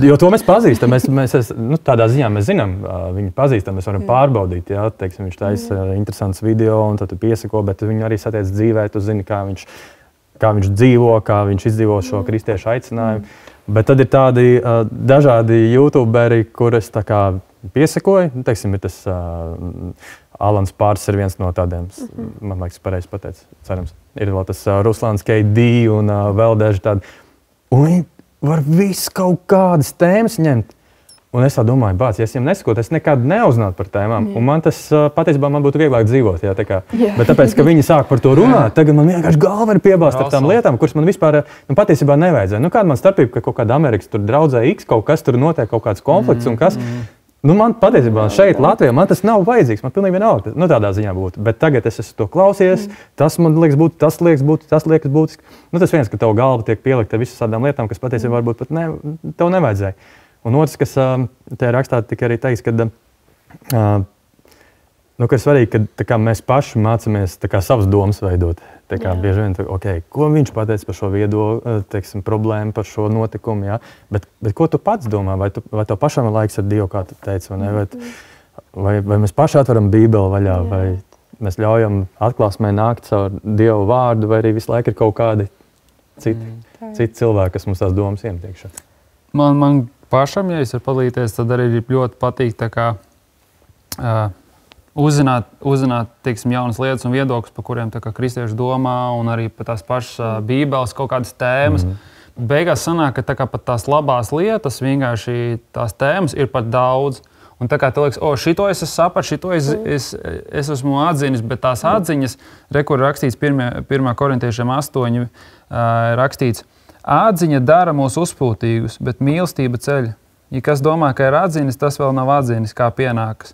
jo to mēs pazīstam. Mēs tādā ziņā mēs zinām, viņu pazīstam, mēs varam pārbaudīt. Teiksim, viņš taisa interesants video un tad tu piesako, bet viņu arī satiec dzīvē, tu zini, kā viņš dzīvo, kā viņš izdzīvo šo kristiešu aicinājumu. Bet tad ir tādi dažādi YouTuberi, kurus tā kā piesakoju. Teiksim, ir tas Alans Pārs ir viens no tādiem, man liekas, pareizi pateicis, cerams. Ir vēl tas Ruslāns KD un vēl daži tādi. Un viņi var visu kaut kādas tēmas ņemt. Un es tā domāju, ja es viņiem nesakot, es nekad neuzzinātu par tēmām. Un man tas patiesībā man būtu vieglāk dzīvot. Bet tāpēc, ka viņi sāk par to runāt, tagad man vienkārši galva ir piebāzt ar tām lietām, kuras man vispār patiesībā nevajadzēja. Kāda man starpība, ka kaut kāda Amerikas tur draudzē X, kaut kas tur notiek, kaut kāds konflikts un kas. Man patiesībā šeit, Latvijā, man tas nav vajadzīgs. Man pilnīgi vienalga, tādā ziņā būtu. Bet tagad es esmu to klausies, tas man liekas būt, tas liekas būtiski. Tas viens, ka tev galva tiek pielikta visas tādām lietām, kas patiesībā varbūt pat tev nevajadzēja. Un otrs, kas tajā rakstā tika arī teiks, ka ir svarīgi, ka mēs paši mācāmies savas domas veidot. Bieži vien, ko viņš pateica par šo viedokli, problēmu, par šo notikumu. Ja? Bet ko tu pats domā? Vai tev pašam ir laiks ar Dievu, kā tu teici? Vai mēs paši atveram Bībeli vaļā? Vai mēs ļaujam atklāsmē nākt caur Dievu vārdu? Vai arī visu laiku ir kaut kādi citi cilvēki, kas mums tās domas iemet iekšā? Man pašam, ja es varu padalīties, tad arī ļoti patīk uzzināt teiksim, jaunas lietas un viedokļus, par kuriem kristieši domā, un arī par tās pašas Bībeles kaut kādas tēmas. Beigās sanāk, ka pat tās labās lietas, vienkārši tās tēmas ir pat daudz. Un tā kā tu liekas, šito es sapratu, šito es esmu atzinis, bet tās atziņas, kur rakstīts 1. korintiešiem 8, rakstīts, atziņa dara mūs uzpūtīgus, bet mīlestība ceļ. Ja kas domā, ka ir atzinis, tas vēl nav atzinis, kā pienākas.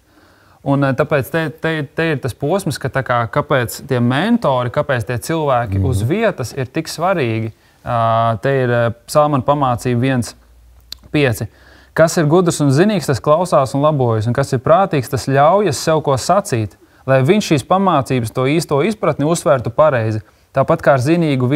Un tāpēc te ir tas posms, ka kāpēc tie mentori, kāpēc tie cilvēki uz vietas ir tik svarīgi. Te ir Salmana pamācība 1.5. Kas ir gudrs un zinīgs, tas klausās un labojas, un kas ir prātīgs, tas ļaujas sev ko sacīt, lai viņš šīs pamācības to īsto izpratni uzsvērtu pareizi. Tāpat kā ar zinīgo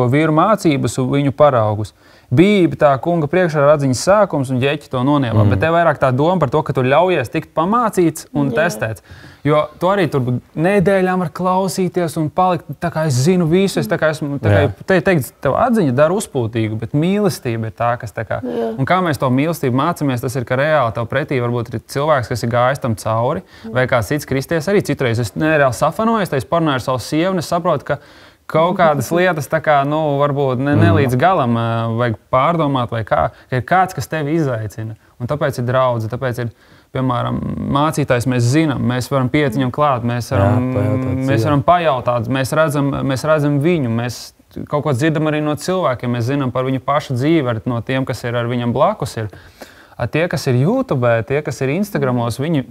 vīru mācības un viņu paraugus. Bībele tā kunga priekšā ir atziņas sākums un ģeķi to nonievā. Bet te vairāk tā doma par to, ka tu ļaujies tikt pamācīts un testēts. Jo tu arī tur nedēļām var klausīties un palikt, tā kā es zinu visu, te teikt, tev atziņa dara uzpūtīgu, bet mīlestība ir tā, kas tā kā. Un kā mēs to mīlestību mācāmies, tas ir, ka reāli tev pretī varbūt ir cilvēks, kas ir gājis tam cauri, vai kāds cits kristietis arī citreiz. Es nereāli safanojos, es parunāju ar savu sievu un es saprotu, ka kaut kādas lietas varbūt ne līdz galam vajag pārdomāt, vai kā, ka ir kāds, kas tevi izaicina. Un tāpēc ir draudze, tāpēc ir, piemēram, mācītājs mēs zinām, mēs varam piet viņam klāt, mēs varam pajautāt, mēs redzam viņu, mēs kaut ko dzirdam arī no cilvēkiem, mēs zinām par viņu pašu dzīvi, no tiem, kas ir ar viņam blakus. Tie, kas ir YouTube, tie, kas ir Instagramos, viņi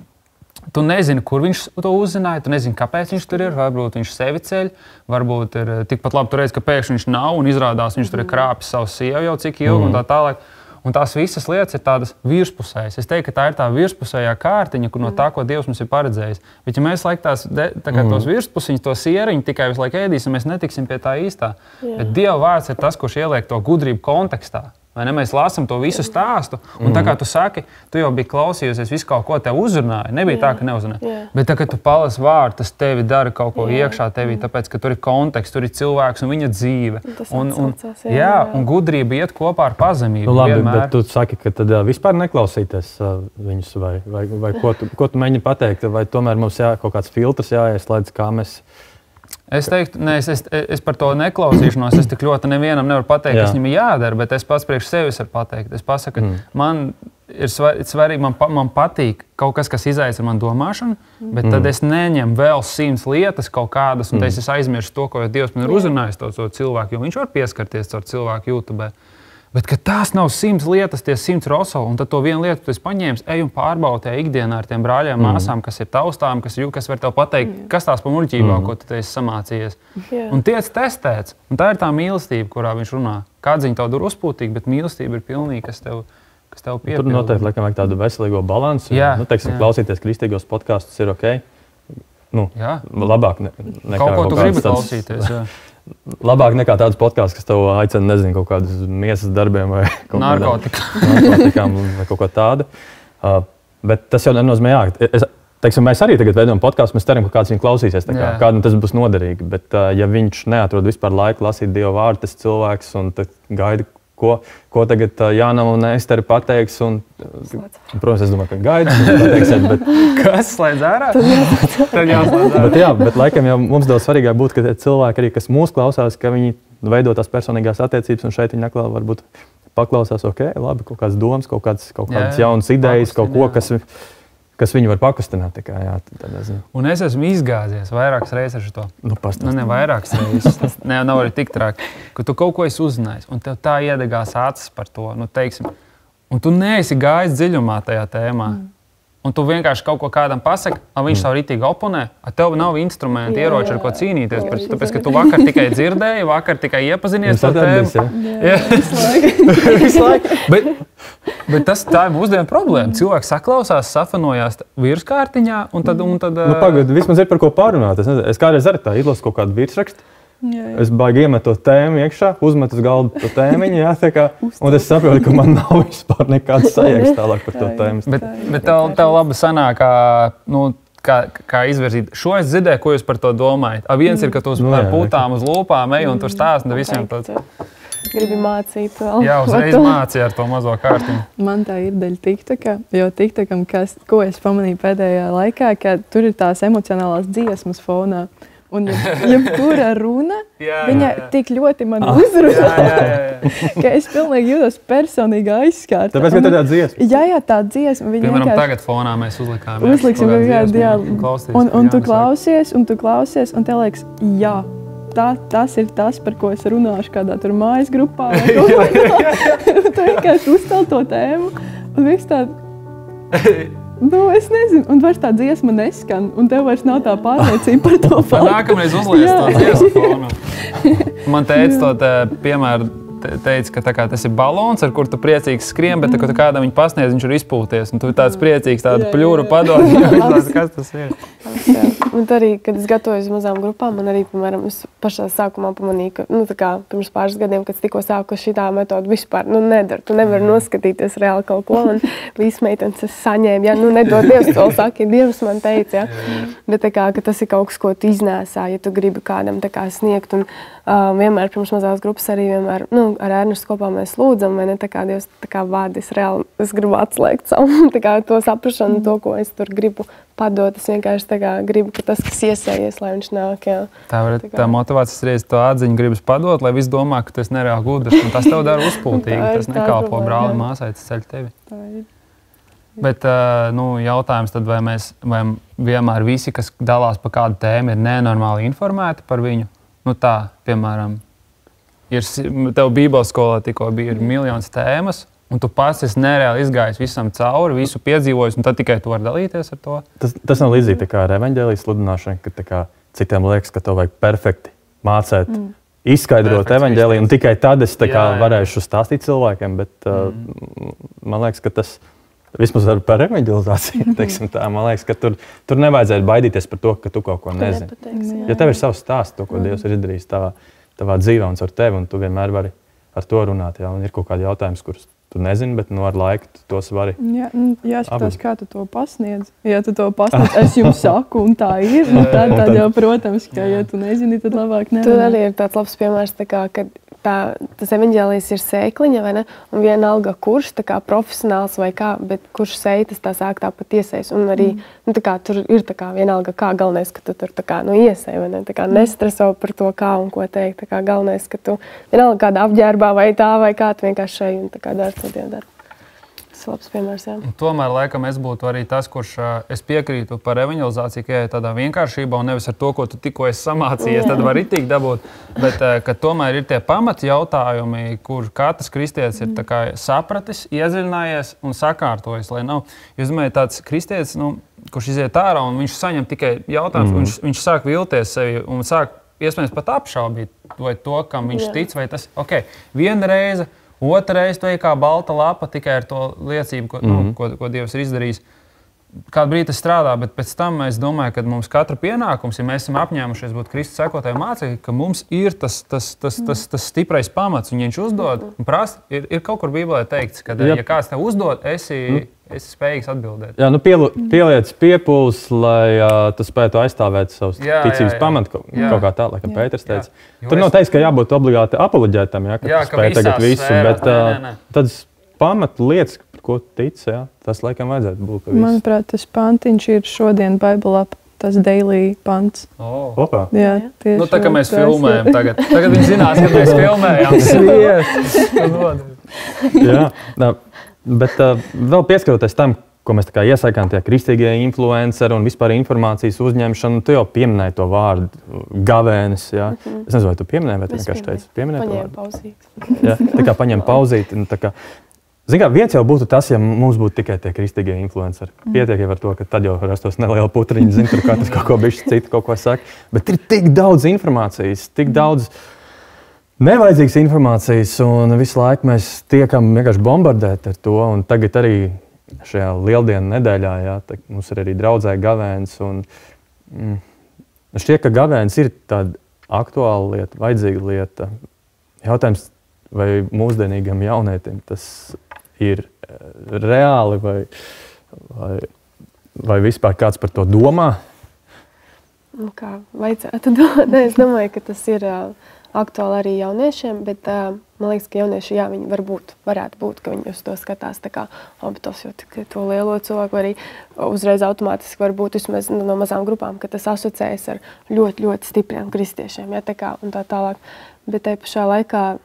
tu nezini, kur viņš to uzzināja, tu nezini, kāpēc viņš tur ir, varbūt viņš sevi ceļ, varbūt ir tikpat labi tu redz, ka pēkšņi viņš nav un izrādās, viņš tur ir krāpis savu sievu jau cik ilgi un tā tālāk. Un tās visas lietas ir tādas virspusējas. Es teiktu, ka tā ir tā virspusējā kārtiņa, no tā, ko Dievs mums ir paredzējis. Bet ja mēs laik tos virspusiņus, to sieriņu tikai visu laiku ēdīsim, mēs netiksim pie tā īstā. Bet Dieva vārds ir tas, kurš ieliek to gudrību kontekstā. Vai ne? Mēs lasām to visu stāstu, un tā kā tu saki, tu jau biji klausījusies, visu kaut ko tev uzrunāja. Nebija tā, ka neuzrunāja. Bet tā, kad tu palasi vārdu, tas tevi dara kaut ko iekšā tevī, tāpēc, ka tur ir konteksts, tur ir cilvēks un viņa dzīve. Un gudrība iet kopā ar pazemību. Labi, bet tu saki, ka tad vispār neklausīties viņus, vai ko tu mēģini pateikt, vai tomēr mums kaut kāds filtrs jāieslēdz, kā mēs Es teiktu, es par to neklausīšanos. Es tik ļoti nevienam nevaru pateikt, kas viņam ir jādara, bet es pats priekš sevis varu pateikt. Es pasaku, man ir svarīgi, man patīk kaut kas, kas izaicina man domāšanu, bet tad es neņemu vēl 100 lietas kaut kādas, un es aizmirstu to, ko Dievs man ir uzrunājis to cilvēku, jo viņš var pieskarties ar cilvēku YouTube. Bet tās nav 100 lietas, tie 100 rosoli, un tad to vienu lietu tu esi paņēmis, ej un pārbaudē ikdienā ar tiem brāļiem, māsām, kas ir taustām, kas var tev pateikt, kas tās pa muļķībām, ko tu esi samācījies. Un tiec testēts, un tā ir tā mīlestība, kurā viņš runā. Kādziņa tev dur uzpūtīgi, bet mīlestība ir pilnīgi, kas tev piepilda. Tur noteikti, laikam, vajag tādu veselīgo balansu. Teiksim, klausīties kristīgos podkastus ir ok. Labāk nekā kaut ko tu gribi klausīties, labāk nekā tāds podkāsts, kas tev aicina, nezinu, kaut kādus miesas darbiem vai narkotikām vai kaut ko tādu. Bet tas jau nenozīmē, teiksim, mēs arī tagad veidojam podkāstu, mēs ceram, ka kāds viņu klausīsies, kādam tas būs noderīgi. Bet ja viņš neatrod vispār laiku lasīt Dieva vārdu, tas cilvēks, un tad gaida, ko tagad Jānam un Esteri pateiks. Un, protams, es domāju, ka gaida, bet kas slēdz ārā? Tad jāslēdz ārā. Bet laikam jau mums daudz svarīgāk būtu, ka tie cilvēki arī, kas mūs klausās, ka viņi veido tās personīgās attiecības, un šeit viņi atkal varbūt paklausās, ok, labi, kaut kādas domas, kaut kādas jaunas idejas, kaut ko, kas viņu var pakustināt. Un es esmu izgāzies vairākas reizes ar to. Ne vairākas reizes. Nav arī tik traki, ka tu kaut ko esi uzzinājis, un tev tā iedegās acis par to. Teiksim, un tu neesi gājis dziļumā tajā tēmā. Un tu vienkārši kaut ko kādam pasaki, viņš tev ritīgi oponē, tev nav instrumenti, ieroči, ar ko cīnīties. Tāpēc, ka tu vakar tikai dzirdēji, vakar tikai iepazinies ar tēmu. Visu laiku. Bet tā ir mūsdienu problēma. Cilvēks saklausās, safanojās virskārtiņā, un tad... Pagad, vismaz ir par ko pārunāt. Es kādreiz arī tā izlasu kaut kādu virsrakstu. Es baigi iemetu to tēmu iekšā, uzmetu uz galdu to tēmiņu, un es saprotu, ka man nav vispār nekāds sajēgs tālāk par to tēmu. Bet tev labi sanāk, kā izvirzīt. Šo es dzirdēju, ko jūs par to domājat. Viens ir, ka tu par pūtām uz lūpām ej un tur stāst, un visiem tāds... Gribi mācīt vēl. Jā, uzreiz mācīja ar to mazo kārtiņu. Man tā ir daļa TikTokā, jo TikTokam, ko es pamanīju pēdējā laikā, ka tur ir tās emocionālās dziesmas fonā. Un jebkura runa, viņa tik ļoti man uzrunā, ka es pilnīgi jūtos personīgi aizskārta. Tāpēc, ka tā dziesma? Jā, tā dziesma. Piemēram, tagad fonā mēs uzlikām. Uzliksim un tu klausies, un tev liekas, jā, tas ir tas, par ko es runāšu kādā tur mājas grupā. Tu vienkārši uzstāv to tēmu, un viss tāda... es nezinu, un vairs tā dziesma neskan, un tev vairs nav tā pārliecība par to faktu. Nākamreiz uzliec to dziesmu fonu. Man teica to piemēru, teica, ka tas ir balons, ar kur tu priecīgs skrien, bet kad kādam viņu pasniedz, viņš ir izpūties, un tu tāds priecīgs, tādu pļūru padod, kas tas ir. Un arī, kad es gatavojos mazām grupām, man arī, piemēram, es pašā sākumā pamanīju, ka pirms pāris gadiem, kad es tikko sāku, ka šitā metoda vispār nedara. Tu nevari noskatīties reāli kaut ko, un visu meitenes es saņēmu, nedod Dievs, to saki, Dievs man teica, Bet ka tas ir kaut kas, ko tu iznēsā, ja tu gribi kādam sniegt. Un vienmēr pirms mazās grupas arī vienmēr, ar Ernestu kopā mēs lūdzam, vai ne, Dievs vārdi, es gribu atslēgt savu to saprašanu, to, ko es tur gribu padot. Es vienkārši gribu, ka tas, kas iesējies, lai viņš nāk. Jā. Tā motivācijas reiz to atziņu gribas padot, lai viss domā, ka tu esi nereāli gudrs. Un tas tev dara uzpūtīgi, tas nekalpo brāli māsai, tas ceļ tevi. Bet jautājums tad, vai vienmēr visi, kas dalās par kādu tēmu, ir nenormāli informēti par viņu? Piemēram, tev Bībeles skolā tikko bija miljonas tēmas, un tu pats esi nereāli izgājis visam cauri, visu piedzīvojis, un tad tikai tu vari dalīties ar to? Tas nav līdzīgi kā ar evaņģēlijas sludināšanu, ka citiem liekas, ka to vajag perfekti mācēt, izskaidrot evaņģēliju, un tikai tad es varēšu stāstīt cilvēkiem, bet man liekas, ka tas vismaz par evaņģelizāciju, man liekas, ka tur nevajadzētu baidīties par to, ka tu kaut ko nezini. Ja tev ir savs stāsts, to, ko Dievs ir izdarījis tavā dzīvē un ar tevi, un tu vienmēr vari ar to runāt, un ir kaut kādi jautājumi, kurus tu nezini, bet ar laiku tu tos vari. Jāskatās, kā tu to pasniedz. Ja tu to pasniedz, es jums saku, un tā ir, tad jau, protams, ka, ja tu nezini, tad labāk nerunā. Tur arī ir tāds labs piemērs, ka tas evaņģēlijs ir sēkliņa, vai ne? Un vienalga, kurš tā kā profesionāls vai kā, bet kurš sēj, tas tā sāk tāpat iesējas. Un arī tā kā, tur ir tā kā vienalga, kā galvenais, ka tu tur tā kā iesēj, vai ne? Tā kā nestreso par to, kā un ko teikt. Tā kā galvenais, ka tu vienalga kādā apģērbā vai tā, vai kā tu vienkārši šeit un tā kā dari to dienu darbu. Tas ir labs piemērs, jā. Tomēr, laikam, es būtu arī tas, kurš es piekrītu par evaņģelizāciju, ka tādā vienkāršībā un nevis ar to, ko tu tikko esi samācījies, tad var ritīgi dabūt. Bet ka tomēr ir tie pamati jautājumi, kur katrs kristietis ir tā kā sapratis, iedziļinājies un sakārtojis, lai nav. Jūs domājat, tāds kristietis, kurš iziet ārā un viņš saņem tikai jautājumus, viņš sāk vilties sevi un sāk iespējams pat apšaubīt vai to, kam viņš tic, vai tas, viena reize, otra reize tu ej kā balta lapa tikai ar to liecību, ko Dievs ir izdarījis. Kādu brīdi tas strādā, bet pēc tam es domāju, ka mums katra pienākums, ja mēs esam apņēmušies būt Kristus sekotāju mācekļi, ka mums ir tas stiprais pamats, un viņš uzdod un prasa, ir kaut kur Bībelē teikts, ka ja kāds tev uzdod, esi spējīgs atbildēt. Jā, pieliec piepūles, lai tu spētu aizstāvēt savus ticības pamatu, kaut kā tā, laikam Pēters teica. Tur nav teiks, ka jābūt obligāti apoloģētam, ka spēj tagad visu, bet tādas pamatu lietas, ko tic, tas laikam vajadzētu būt. Manuprāt, tas pantiņš ir šodien Bibelā, tas daily pants. Opa. Jā, tieši. Tā kā mēs filmējam tagad. Tagad viņi zinās, ka mēs filmējam. Jā, bet vēl pieskaroties tam, ko mēs tā kā iesākām, tie kristīgie influenceri un vispār informācijas uzņemšanu, tu jau pieminēji to vārdu gavēnis, jā. Es nezinu, vai tu pieminēji, vai tu vienkārši teici? Paņēmu pauzīt. Jā, tā kā paņem pauzīt. Zin kā, viens jau būtu tas, ja mums būtu tikai tie kristīgie influenceri. Pietiek jau ar to, ka tad jau rastos neliela putriņa, zin, tur katrs kaut ko bišķi citu kaut ko saka. Bet ir tik daudz informācijas, tik daudz nevajadzīgas informācijas, un visu laiku mēs tiekam vienkārši bombardēti ar to. Un tagad arī šajā lieldienu nedēļā, mums ir arī draudzē gavēns. Šķiet, ka gavēns ir tāda aktuāla lieta, vajadzīga lieta. Jautājums, vai mūsdienīgam jaunietim tas ir reāli, vai vispār kāds par to domā? Kā vajadzētu domāt? Es domāju, ka tas ir aktuāli arī jauniešiem, bet man liekas, ka jaunieši, viņi varētu būt, ka viņi uz to skatās tā kā, tos jau tikai to lielo cilvēku, arī uzreiz automātiski var būt vismaz no mazām grupām, ka tas asociējas ar ļoti, ļoti stipriem kristiešiem, un tā tālāk. Bet tai pašā laikā,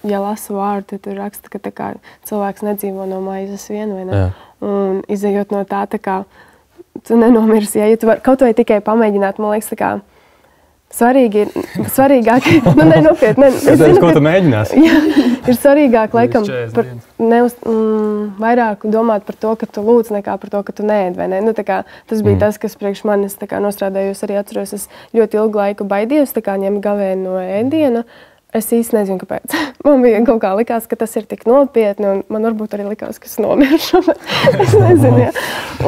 ja lasa vārdu, tad tur raksta, ka tā kā cilvēks nedzīvo no maizes vien, vai ne? Un izejot no tā kā tu nenomirsi, ja tu vari kaut vai tikai pamēģināt, man liekas, tā kā svarīgāk, nopietni. Es zinu, ko tu mēģināsi. Jā, ir svarīgāk, laikam, vairāk domāt par to, ka tu lūdz, nekā par to, ka tu neēd, vai ne? Tas bija tas, kas priekš manis nostrādājos, arī atceros, es ļoti ilgu laiku baidījos, ņemt gavēni no ēdiena. Es īsti nezinu, kāpēc. Man bija kaut kā likās, ka tas ir tik nopietni, un man varbūt arī likās, ka es nomiršu. Es nezinu, jā.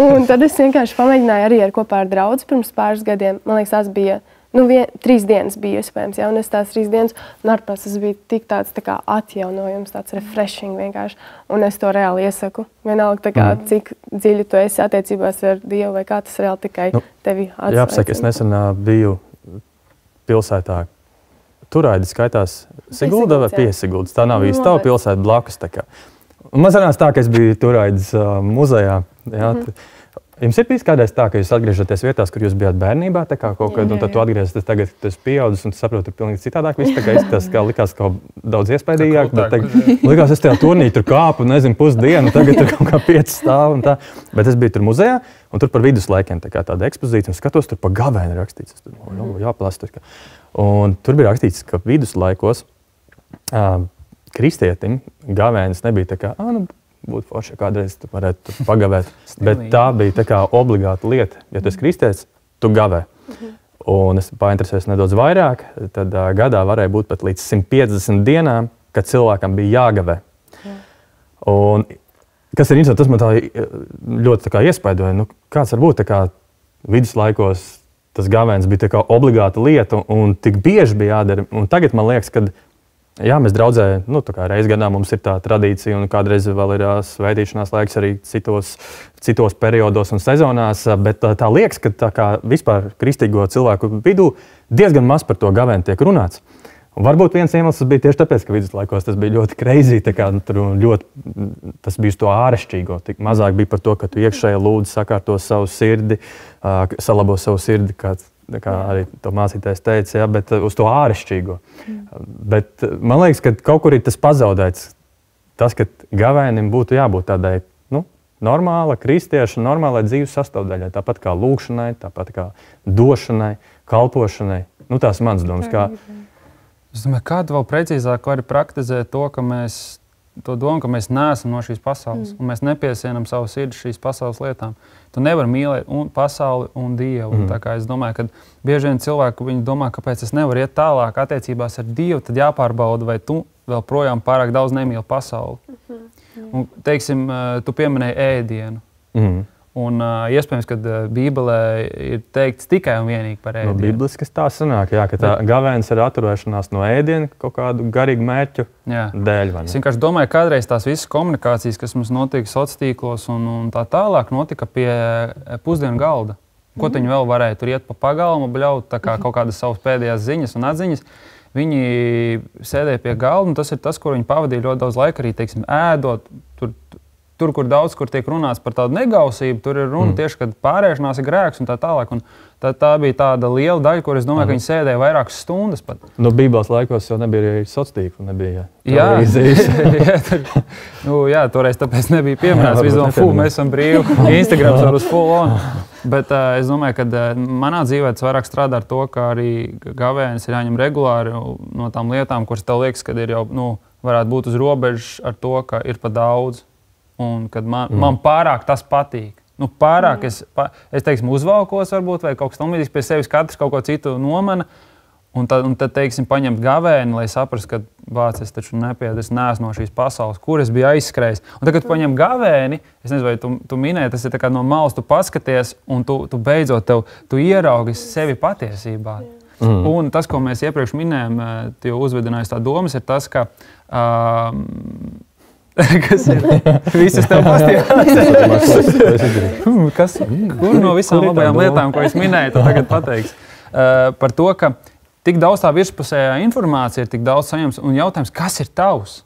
Un tad es vienkārši pamēģināju arī kopā ar draudzi pirms pāris gadiem. Man liekas, tās bija 3 dienas bija iespējams, un es tās 3 dienas, un ārpēc tas bija tik tāds tā kā atjaunojums, tāds refreshing vienkārši, un es to reāli iesaku. Vienalga, cik dziļi tu esi attiecībās ar Dievu, vai kā tas reāli tikai tevi atsveicina. Jāpasaka, es nesen biju pilsētā. Turaidi skaitās Sigulda vai Piesiguldas. Tā nav īsti tava pilsēta blakus. Man sanāca tā, ka es biju Turaidas muzejā. Jums ir bijis kādreiz tā, ka jūs atgriežaties vietās, kur jūs bijāt bērnībā, kaut kad, un tad tu atgriezies tagad, kad tu esi pieaudzis, un tu saproti, ir pilnīgi citādāk. Viss izskatās, kā likās kaut daudz iespaidīgāk, bet likās, es tajā turnī tur kāpu, nezinu, pusdienu, tagad tur kaut kā 5 stāv un tā. Bet es biju tur muzejā, un tur par viduslaikiem tāda ekspozīcija, un skatos, tur pa gavēni rakstīts. Es tur jāplasa. Un tur bija rakstīts, ka viduslaikos kristietim gavēnis nebija tā kā, būtu forši, ja kādreiz tu varētu pagavēt. Bet tā bija tā kā obligāta lieta. Ja tu esi kristietis, tu gavē. Un es painteresējos nedaudz vairāk, tad gadā varēja būt pat līdz 150 dienām, kad cilvēkam bija jāgavē. Un kas ir interesanti, tas man tā ļoti tā kā iespaidoja. Kāds var būt tā kā viduslaikos tas gavēns bija tā kā obligāta lieta un tik bieži bija jādara. Un tagad man liekas, ka jā, mēs draudzē, reiz gadā mums ir tā tradīcija, un kādreiz vēl ir svētīšanās laiks arī citos periodos un sezonās, bet tā liekas, ka tā kā vispār kristīgo cilvēku vidū diezgan maz par to gavēni tiek runāts. Un varbūt viens iemesls bija tieši tāpēc, ka viduslaikos tas bija ļoti crazy, tas bija uz to āršķirīgo. Tik mazāk bija par to, ka tu iekšēji lūdzi sakārto savu sirdi, salabo savu sirdi, kā arī to mācītājs teica, ja, bet uz to āršķirīgo. Bet man liekas, ka kaut kur ir tas pazaudēts, tas, ka gavēnim būtu jābūt tādai normāla kristieša, normālai dzīves sastāvdaļai, tāpat kā lūgšanai, tāpat kā došanai, kalpošanai. Tās ir mans domas. Es domāju, kādu vēl precīzāk var praktizēt to domu, ka mēs neesam no šīs pasaules un mēs nepiesienam savu sirdi šīs pasaules lietām. Tu nevari mīlēt pasauli un Dievu. Tā kā es domāju, ka bieži vien cilvēki viņi domā, kāpēc es nevaru iet tālāk attiecībās ar Dievu, tad jāpārbauda, vai tu vēl projām pārāk daudz nemīli pasauli. Un, teiksim, tu pieminēji ēdienu. Un iespējams, ka Bībelē ir teikts tikai un vienīgi par ēdienu. Bībeliski tā sanāk, jā, ka tā gavēnis ir atturēšanās no ēdiena kaut kādu garīgu mērķu dēļ. Es vienkārši domāju, kādreiz tās visas komunikācijas, kas mums notika sociālos tīklos un tā tālāk, notika pie pusdienu galda. Ko viņi vēl varēja tur iet pa pagalmu, bļaut kaut kādas savas pēdējās ziņas un atziņas. Viņi sēdēja pie galda, un tas ir tas, kur viņi pavadīja ļoti daudz laika arī, teiksim, ēdot. Tur, kur tiek runāts par tādu negausību, tur ir runa tieši, kad pārēšanās ir grēks un tā tālāk. Un tā bija tāda liela daļa, kur es domāju, ka viņi sēdēja vairākas stundas pat. Bībeles laikos jau nebija arī sociālo tīklu, nebija televīzijas. Jā, toreiz tāpēc nebija pieminēts. Visi domā, mēs esam brīvi, Instagrams var uz full on. Bet es domāju, ka manā dzīvē tas vairāk strādā ar to, ka arī gavēnis ir jāņem regulāri no tām lietām, kuras tev liekas, kad ir jau, varētu būt uz robežas ar to, ka ir pa daudz. Un kad man pārāk tas patīk. Pārāk es teiksim, uzvalkos varbūt, vai kaut kas tamlīdzīgs pie sevis, katrs kaut ko citu nomana. Un tad teiksim, paņemt gavēni, lai saprastu, ka vāc, es taču es neesmu no šīs pasaules, kur es biju aizskrējis. Un tagad, kad tu paņem gavēni, es nezinu, vai tu minēji, tas ir tā kā no malas, tu paskaties, un tu beidzot tu ieraugi sevi patiesībā. Un tas, ko mēs iepriekš minējām, tu jau uzvedinājies tā domas, ir tas, ka kas ir? Visas tev pastījās. Kur no visām labajām lietām, ko es minēju, tu tagad pateiksi? Par to, ka tik daudz tā virspusējā informācija ir, tik daudz saņems, un jautājums, kas ir tavs?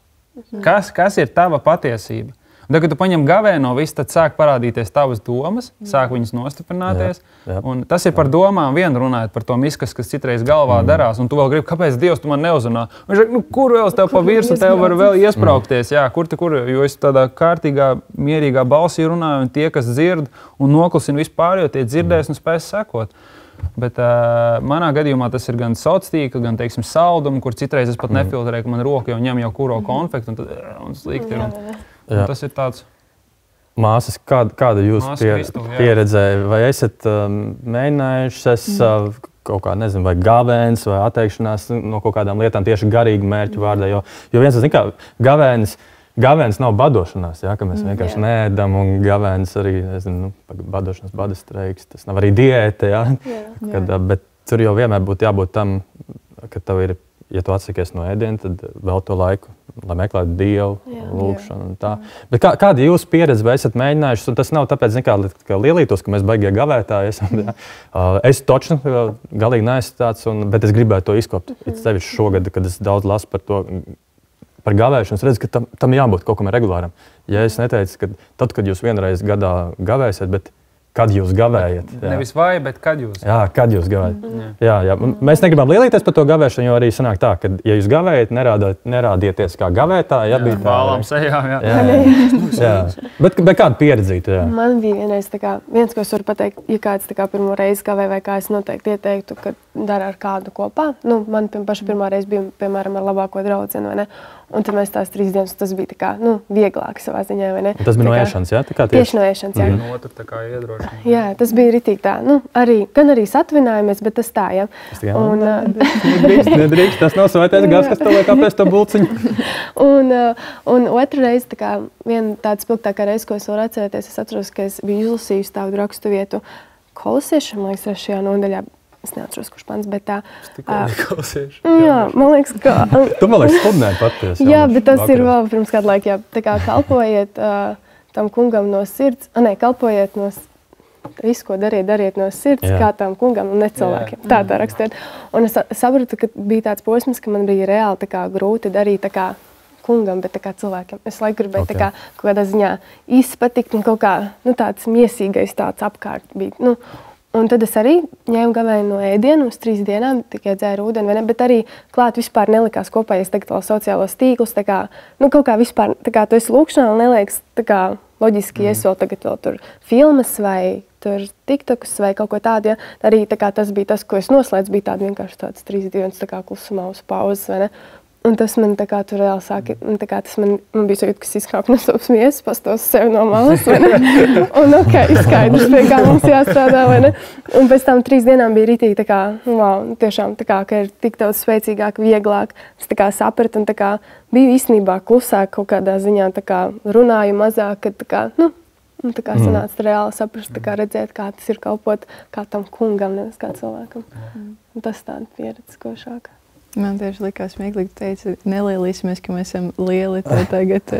Kas ir tava patiesība? Un tad, kad tu paņem gavēni no viss, tad sāk parādīties tavas domas, sāk viņas nostiprināties. Un tas ir par domām vien runājot, par to miskas, kas citreiz galvā darās. Un tu vēl gribi, kāpēc Dievs tu man neuzrunā? Viņš saka, kur vēl tev pa virsu, tev var vēl iespraukties? Jā, kur, jo es tādā kārtīgā, mierīgā balsī runāju, un tie, kas dzird un noklusina vispār, jo tie dzirdēs un spēs sekot. Bet manā gadījumā tas ir gan sociāls tīkls, gan, teiksim, saldumi, kur citreiz es pat nefiltrēju, ka man roka jau ņem jau kuro konfektu, un slikti ir. Un tas ir tāds. Māsas, kāda jūsu pieredze? Vai esat mēģinājušas kaut kā, nezinu, vai gavēnis, vai atteikšanās no kaut kādām lietām tieši garīgu mērķu vārdā? Jo viens, kā gavēnis nav badošanās, ja, ka mēs vienkārši neēdam, un gavēnis arī, nezinu, badošanās, badastreiks, tas nav arī diēta, ja? Bet tur jau vienmēr būtu jābūt tam, ka tev ir, ja tu atsakies no ēdiena, tad vēl to laiku, lai meklētu Dievu, lūgšanu un tā. Bet kāda jūsu pieredze, vai esat mēģinājuši, un tas nav tāpēc, kā lielītos, ka mēs baigie gavētāji esam, ja? Es točnu galīgi neesmu tāds, bet es gribētu to izkopt. Sevišķi šogad, kad es daudz lasu par gavēšanu, es redzu, ka tam jābūt kaut kam regulāram. Ja es neteicu, ka tad, kad jūs vienreiz gadā gavēsiet, bet kad jūs gavējat? Jā. Nevis vai, bet kad jūs? Jā, kad jūs gavējat. Jā. Mēs negribam lielīties par to gavēšanu, jo arī sanāk tā, ka, ja jūs gavējat, nerādieties kā gavētāji. Jā, bija bālām sejām, jā. Bet kāda pieredzīta? Jā. Man bija vienreiz viens, ko es varu pateikt, ja kāds pirmo reizi gavē vai kā es noteikti ieteiktu, ka dara ar kādu kopā. Man paša pirmā reize bija, piemēram, ar labāko draudzeni, vai ne? Un tad mēs tās 3 dienas, tas bija vieglāk savā ziņā, vai ne? Tas bija no ēšanas, jā? Tieši no ēšanas, jā. Otru tā kā iedrošina. Jā, tas bija ritīgi tā. Gan arī satvinājāmies, bet tas tā, jā. Un, nedrīkst, tas nav svaitais gars, kas tev liek apēst to bulciņu. Un otra reize, viena tāda spilgtākā reize, ko es varu atcerēties, es atceros, ka es biju izlasījusi tādu rakstu vietu Kolosiešiem, man liekas, 3. nodaļā. Es neatceros, kurš pants, bet tā... Jā, man liekas, ka... Tu, man liekas, sludināji patiesi. Jā, bet tas ir vēl pirms kādu laiku, jā. Tā kā kalpojiet tam kungam no sirds... kalpojiet no... visu, ko dariet no sirds, kā tam kungam un ne cilvēkiem. Tā rakstiet. Un es sapratu, ka bija tāds posms, ka man bija reāli tā kā grūti darīt tā kā kungam, bet tā kā cilvēkiem. Es laiku gribēju tā kā kaut kādā ziņā izpatikt un kaut kā, tāds miesīgais tāds apkārt bija. Un tad es arī ņēmu gavēju no ēdienu uz 3 dienām, tikai dzēru ūdeni, vai ne, bet arī klāt vispār nelikās kopā, ja es tagad vēl sociālos tīklus, tā kā, kaut kā vispār, tā kā tu esi lūkšanā un neliekas, tā kā loģiski, ja es vēl tagad tur filmas vai tur tiktokus vai kaut ko tādu, ja, arī tā kā tas bija tas, ko es noslēdzu, bija tāda vienkārši tāds 3 dienas tā kā klusumā uz pauzes, vai ne. Un tas man tā kā tur reāli sāka, tas man bija sajūta, kas izkāp no savas miesas, pastos sevi no malas, vai ne? Un skaidrs, pie kā mums jāstrādā, vai ne? Un pēc tam 3 dienām bija ritīgi tā kā, tiešām tā kā, ka ir tik daudz spēcīgāk, vieglāk. Es tā kā sapratu un tā kā biju īstenībā klusāk kaut kādā ziņā, tā kā runāju mazāk, kad tā kā, tā kā sanāca reāli saprast, tā kā redzēt, kā tas ir kalpot kā tam kungam, nevis kā cilvēkam. Un tas tāda pieredze košāka. Man tieši likās smieklīgi, ka teica, nelielīsimies, ka mēs esam lieli. Tagad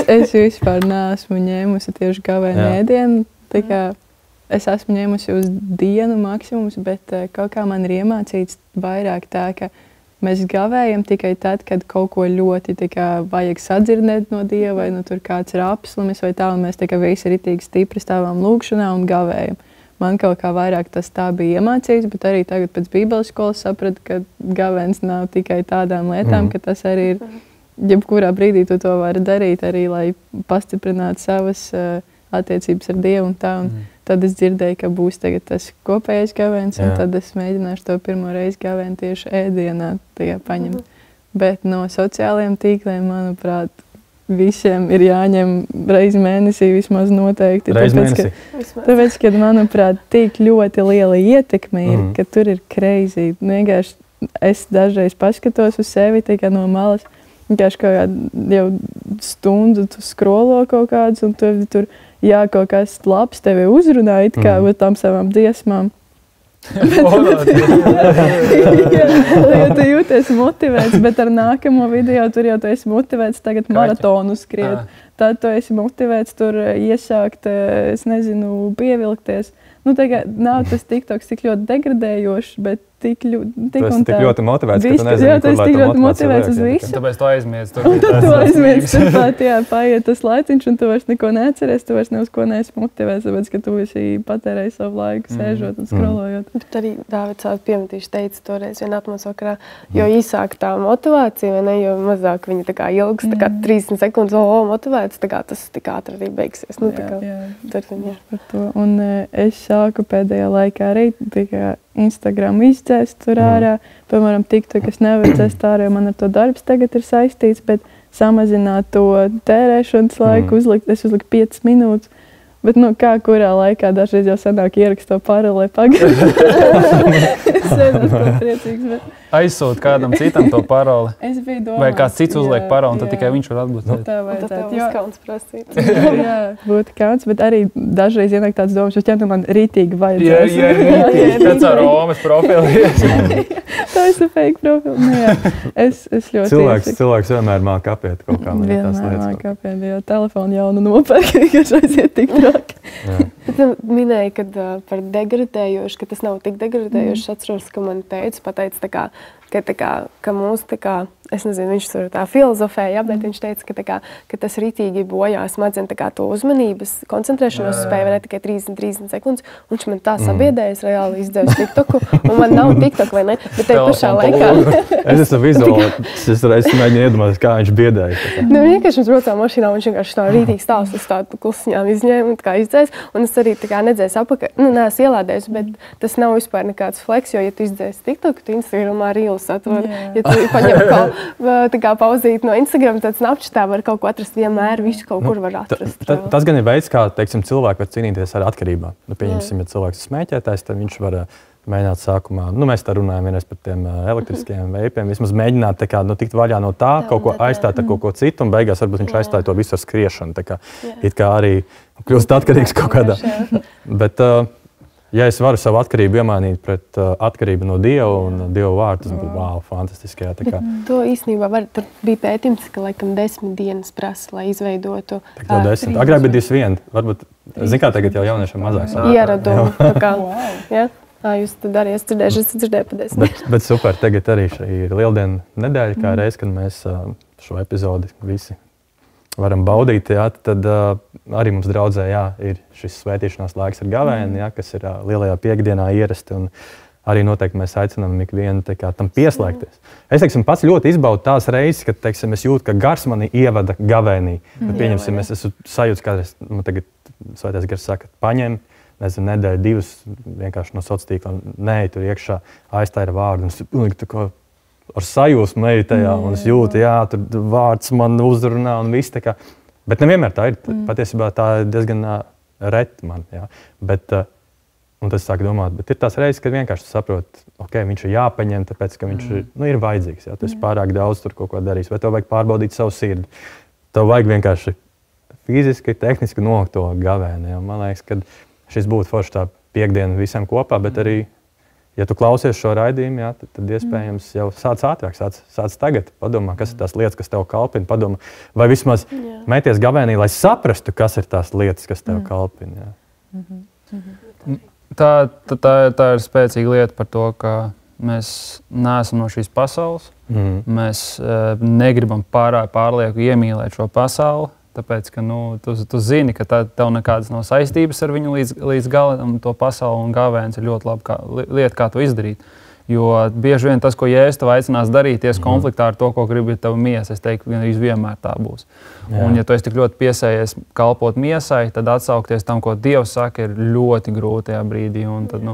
es vispār neesmu ņēmusi tieši gavēju ēdienu. Es esmu ņēmusi uz dienu maksimums, bet kaut kā man ir iemācīts vairāk tā, ka mēs gavējam tikai tad, kad kaut ko ļoti vajag sadzirdēt no Dieva, vai tur kāds ir apslimis vai tā, un mēs visi ritīgi stipri stāvam lūkšanā un gavējam. Man kaut kā vairāk tas tā bija iemācīts, bet arī tagad pēc Bībeles skolas sapratu, ka gavēns nav tikai tādām lietām, ka tas arī ir, jebkurā brīdī tu to vari darīt, arī lai pastiprinātu savas attiecības ar Dievu un tā. Un tad es dzirdēju, ka būs tagad tas kopējais gavēns, un tad es mēģināšu to pirmo reizi gavēnu tieši ēdienā paņemt. Bet no sociālajiem tīkliem, manuprāt, visiem ir jāņem reizi mēnesī vismaz noteikti. Tāpēc, ka, manuprāt, tik ļoti liela ietekme ir, ka tur ir crazy. Vienkārši es dažreiz paskatos uz sevi tikai no malas. Vienkārši kaut kādu jau stundu tu scrollo kaut kādus, un tur kaut kas labs tevi uzrunā it kā ar tām savām dziesmām. Ja tu jūties motivēts, bet ar nākamo video tur jau tu esi motivēts tagad maratonu skriet. Tad tu esi motivēts tur iesākt, es nezinu, pievilkties. Nav tas TikToks tik ļoti degradējošs, bet tik ļoti motivēts, ka tu nezini, kur lai tu motivēts uz visu. Tāpēc tu aizmies. Un tad tu aizmies, turpat, paiet tas laiciņš, un tu vairs neko neatceries, tu vairs ne uz ko neesi motivēts, tāpēc, ka tu visi patērēji savu laiku sēžot un scrollojot. Bet arī Dāvids Piemetīši teica toreiz vienā atmos vakarā, jo īsāk tā motivācija, vai ne, jo mazāk viņa tā kā ilgs, tā kā 30 sekundes, motivēts, tā kā tas tik ātri arī beigsies. Un es sāku pēdējā laikā arī Instagram izdzēst tur ārā. Piemēram, TikTok es nevaru dzēst ārā, jo man ar to darbs tagad ir saistīts, bet samazināt to tērēšanas laiku, es uzliku 5 minūtes. Bet, kurā laikā dažreiz jau sanāk ierakst to paroli, lai pagaidu. Es sēdot to priecīgs, bet... Aizsūt kādam citam to paroli. Es biju domājis. Vai kāds cits uzliek paroli, un tad tikai viņš var atbūtēt. Tā vajadzētu. Tad tev būs kauns prasīt. Jā, būtu kauns, bet arī dažreiz ienāk tāds domas, jo man rītīgi vajadzēs. Jā, tāds ar Romas profili. Tā ir fake profili. Es ļoti cilvēks vienmēr māk apiet kaut kā. Vienmēr māk apiet, jo telefonu jaunu nopērk, vienkārši aiziet tik traki. Bet tu minēji, ka par degradējošu, ka tas nav tik degradējoši. Es atceros, ka man pateica ka mūs es nezinu, viņš tur tā filozofēja, bet viņš teica, ka tas ritīgi bojā smadzen to uzmanības koncentrēšanos spēju, vai ne tikai 30 sekundes. Un viņš man tā sabiedēja, es reāli izdevu TikToku, un man nav TikTok, vai ne? Bet te pašā laikā... Es esmu vizuāls, es mēģinu iedomāties, kā viņš biedēja. Vienkārši mums braucām mašīnā, un viņš vienkārši tā rītīgi stāvs uz tādu klusiņām izņēmu un izdzēs. Un es arī nedzēs apakaļ, neesmu ielādējis, bet tas nav vispār nekāds flex, jo, ja tu izdzēsi TikToku, tu Instagramā reels atvod. Ja tu paņem pauzīt no Instagram, tad Snapchatā var kaut ko atrast vienmēr, visu kaut kur var atrast. Tas gan ir veids, kā, cilvēki var cīnīties ar atkarībām. Pieņemsim, ja cilvēks ir smēķētājs, tad viņš var mēģināt sākumā, mēs tā runājam vienreiz par tiem elektriskajiem veipiem, vismaz mēģināt tikt vaļā no tā, kaut ko aizstāt ar kaut ko citu, un beigās varbūt viņš aizstāja to visu ar skriešanu. It kā arī kļūst atkarīgs kaut kādā. Bet, ja es varu savu atkarību iemainīt pret atkarību no Dieva un Dieva vārdu, tas būtu fantastiski. To īstenībā tur bija pētījums, ka laikam 10 dienas prasa, lai izveidotu. Agrāk bija 21. Varbūt, zin kā tagad jau jauniešiem mazāk. Ieradumu. Jūs tad arī esat dzirdējuši, es dzirdēju pa 10. Bet super, tagad arī šī ir lieldienu nedēļa, kā reiz, kad mēs šo epizodi visi varam baudīt, tad arī mums draudzē ir šis svētīšanās laiks ar gavēni, kas ir lielajā piekdienā ierasti, un arī noteikti mēs aicinām ikvienu tam pieslēgties. Es, pats ļoti izbaudu tās reizes, kad, es jūtu, ka gars mani ievada gavēnī. Pieņemsim, es esmu sajūts, kādreiz, man tagad svētais gars saka, paņem, nezinu, nedēļu, 2 vienkārši no sociālā tīkla, nē, tur iekšā aiztāja ar vārdu, un es pilnīgi tā kā ar sajūsmu eju tajā, un es jūtu, tur vārds man uzrunā un viss tā kā. Bet nevienmēr tā ir. Patiesībā tā ir diezgan reti man, Bet, un tas sāk domāt, bet ir tās reizes, kad vienkārši saprot, viņš ir jāpaņem, tāpēc, ka viņš ir vajadzīgs, Tu esi pārāk daudz tur kaut ko darījis, vai tev vajag pārbaudīt savu sirdi. Tev vajag vienkārši fiziski, tehniski nolikt to gavēni, Man liekas, ka šis būtu forši tā piekdiena visiem kopā, bet arī, ja tu klausies šo raidījumu, tad iespējams jau sāc ātrāk, sāc tagad. Padomā, kas ir tās lietas, kas tev kalpina. Padomā, vai vismaz meties gavēnī, lai saprastu, kas ir tās lietas, kas tev kalpina. Tā ir spēcīga lieta par to, ka mēs neesam no šīs pasaules. Mēs negribam pārlieku iemīlēt šo pasauli. Tāpēc, ka tu zini, ka tev nekādas nav saistības ar viņu līdz galam, to pasauli, un gavēns ir ļoti laba lieta, kā to izdarīt. Jo bieži vien tas, ko Jēzus tev aicinās darīties konfliktā ar to, ko gribi tev miesa, es teiktu, gandrīz vienmēr tā būs. Un ja tu esi tik ļoti piesējies kalpot miesai, tad atsaukties tam, ko Dievs saka, ir ļoti grūti tajā brīdī. Un tad,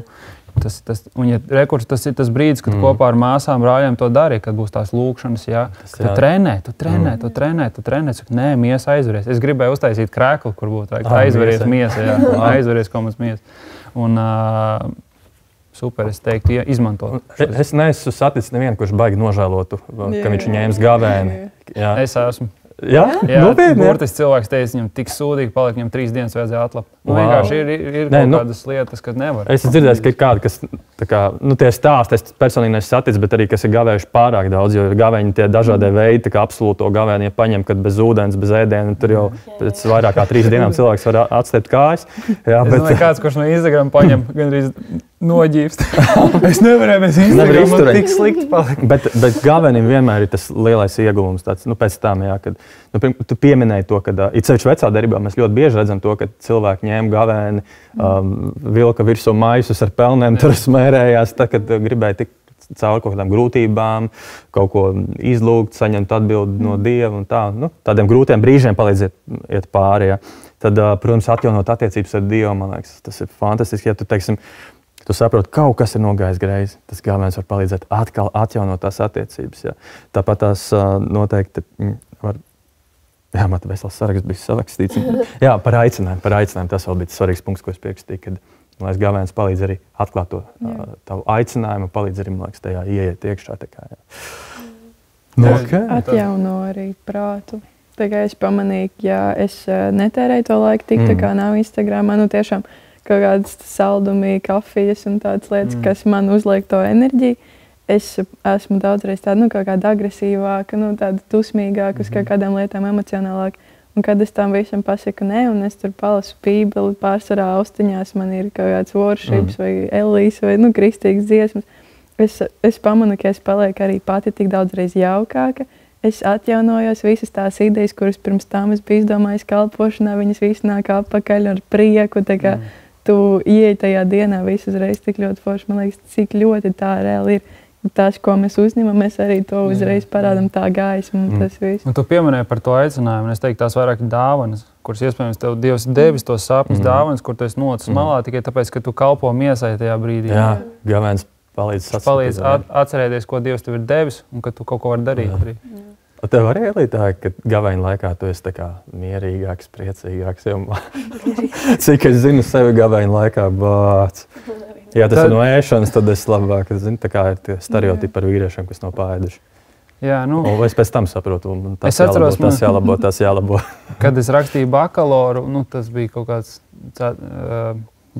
un ja rekurs, tas ir tas brīdis, kad kopā ar māsām, brāļiem to dari, kad būs tās lūkšanas, tu trenē. Nē, miesa aizveries. Es gribēju uztaisīt krēklu, kur būtu aizveries miesa, aizveries komas miesa. Un super, es teiktu, izmantot. Es neesmu saticis nevienu, kurš baigi nožēlotu, ka viņš ņēmis gavēni. Es esmu. Jā, nopietni. Burtiski cilvēks teica, viņam tik sūdīgi palika, viņam 3 dienas vajadzēja atlapt. Vienkārši ir kaut kādas lietas, kad nevar. Es dzirdēju, ka ir kādi, kas tie stāsti, es personīgi neesmu saticis, bet arī, kas ir gavējuši pārāk daudz, jo gavēņi tie dažādie veidi, absolūto gavēni, ja paņem, kad bez ūdens, bez ēdiena, tur jau pēc vairāk kā 3 dienām cilvēks var atstiept kājas. Jā, es domāju, kāds, kurš no Instagram paņem, gandrīz noģīvst. Es nevarēju bez Instagram, man tik slikti palika. Bet gavēnim vienmēr ir tas lielais ieguvums tāds, pēc tam, kad tu pieminēji to, ka it sevišķi vecā derībā mēs ļoti bieži redzam to, ka cilvēki ņēma gavēni, vilka virsū maisus ar pelnēm, tur smērējās, tad, kad gribēja tikt cauri kaut kādām grūtībām, kaut ko izlūgt, saņemt atbildi no Dieva un tā. Tādiem grūtiem brīžiem palīdziet iet pāri. Tad, protams, atjaunot attiecības ar Dievu, man liekas, tas ir fantastiski. Ja tu saproti, kaut kas ir nogājis greizi, tas gavēns var palīdzēt atkal atjaunot tās attiecības. Tāpat tās noteikti var. Jā, man tas vesels saraksts bija sarakstīts. Jā, par aicinājumu. Tas vēl bija svarīgs punkts, ko es pierakstīju, kad gavēns palīdz arī atklāt to tavu aicinājumu, palīdz arī, man liekas, tajā ieiet iekšā. Atjauno arī prātu. Es pamanīju, ja es netērēju to laiku tik, tā kā nav Instagramā, tiešām kaut kādas saldumi, kafijas un tādas lietas, kas man uzliek to enerģiju. Es esmu daudzreiz tāda, kaut kāda agresīvāka, tāda dusmīgāka, uz kādām lietām emocionālāka. Un kad es tam visam pasaku nē, un es tur palasu Bībeli, pārsvarā austiņās man ir kaut kāds worships vai elijas vai, kristīgas dziesmas. Es pamanu, ka es palieku arī pati tik daudzreiz jaukāka. Es atjaunojos visas tās idejas, kuras pirms tam es biju izdomājis kalpošanā, viņas viss nāk atpakaļ ar prieku, tā kā tu ieej tajā dienā visu uzreiz tik ļoti forši. Man liekas, cik ļoti tā reāli ir. Tas, ko mēs uzņemam, mēs arī to uzreiz parādām tā gaismu. Un tu pieminēji par to aicinājumu. Es teiktu, tās vairāk ir dāvanas, kuras iespējams tev Dievs devis tos sapņus dāvanas, kur tu esi nocis malā tikai tāpēc, ka tu kalpo miesai tajā brīdī. Jā, gavēns palīdz atcerēties, ko Dievs tev ir devis un ka tu kaut ko vari darīt arī. Tev arī ir tā, ka gavēņa laikā tu esi tā kā mierīgāks, priecīgāks. Cik es zinu sevi gavēņa laikā, bāc. Ja tas ir no ēšanas, tad es labāk zinu, tā kā ir tie stereotipi par vīriešiem, kas nav paēduši. Jā, es pēc tam saprotu, tas jālabo. Kad es rakstīju bakalauru, tas bija kaut kāds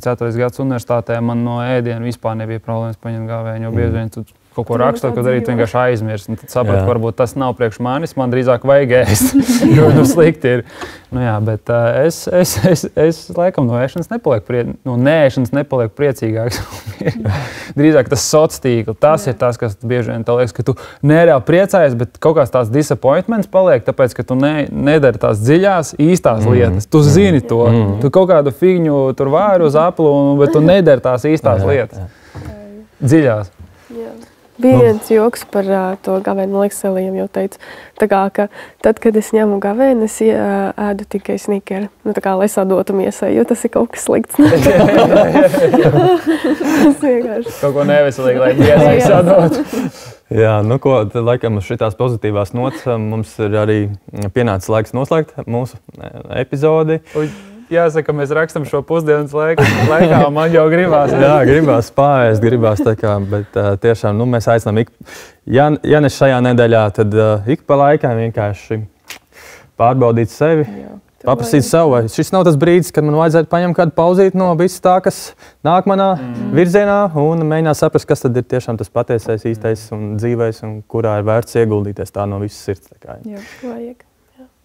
4. gads universitātē man no ēdiena vispār nebija problēmas paņemt gāvēju, jo bieži vien tu kaut ko rakstot, ko darīt, vienkārši aizmirst. Un tad sapratu, ka varbūt tas nav priekš manis, man drīzāk vajag ēst, jo slikti ir. Nu jā, bet es laikam no ēšanas nepalieku priecīgāks. Drīzāk tas sociālais tīkls, tas ir tas, kas bieži vien tev liekas, ka tu nereāli priecājies, bet kaut kāds tās disappointments paliek, tāpēc, ka tu nedari tās dziļās, īstās lietas. Tu zini to. Tu kaut kādu figņu tur vāri uz aplu, bet tu nedari tās īstās lietas. Dziļās. Jā. Bija viens joks par to gavēnu, man liekas, Elija jau teica. Tā kā, ka tad, kad es ņemu gavēnu, es ēdu tikai snikeri. Nu, tā kā, lai sadotu miesai, jo tas ir kaut kas slikts. Tas vienkārši. Kaut ko neveselīgi, lai miesai sadotu. Jā, nu ko, tad laikam uz šitās pozitīvās nots mums ir arī pienācis laiks noslēgt mūsu epizodi. Jāsaka, mēs rakstam šo pusdienas laikā, man jau gribās. Jā, gribās pārēst, gribās tā kā, bet tiešām, nu, mēs aicinām ja ne šajā nedēļā, tad ik pa laikam vienkārši pārbaudīt sevi, paprasīt savu, vai šis nav tas brīdis, kad man vajadzētu paņemt kādu pauzīt no viss tā, kas nāk manā virzienā un mēģināt saprast, kas tad ir tiešām tas patiesais, īstais un dzīvais un kurā ir vērts ieguldīties tā no visas sirds. Jā, vajag.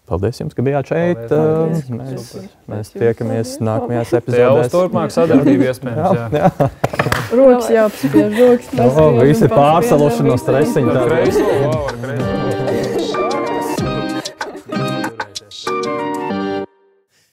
Paldies jums, ka bijāt šeit. Paldies. Mēs tiekamies nākamajās epizodēs. Jā, uz turpmāk sadarbību iespējams. Jā. Rokas jāapspiež, rokas. Visi pārsaluši no stresiņa.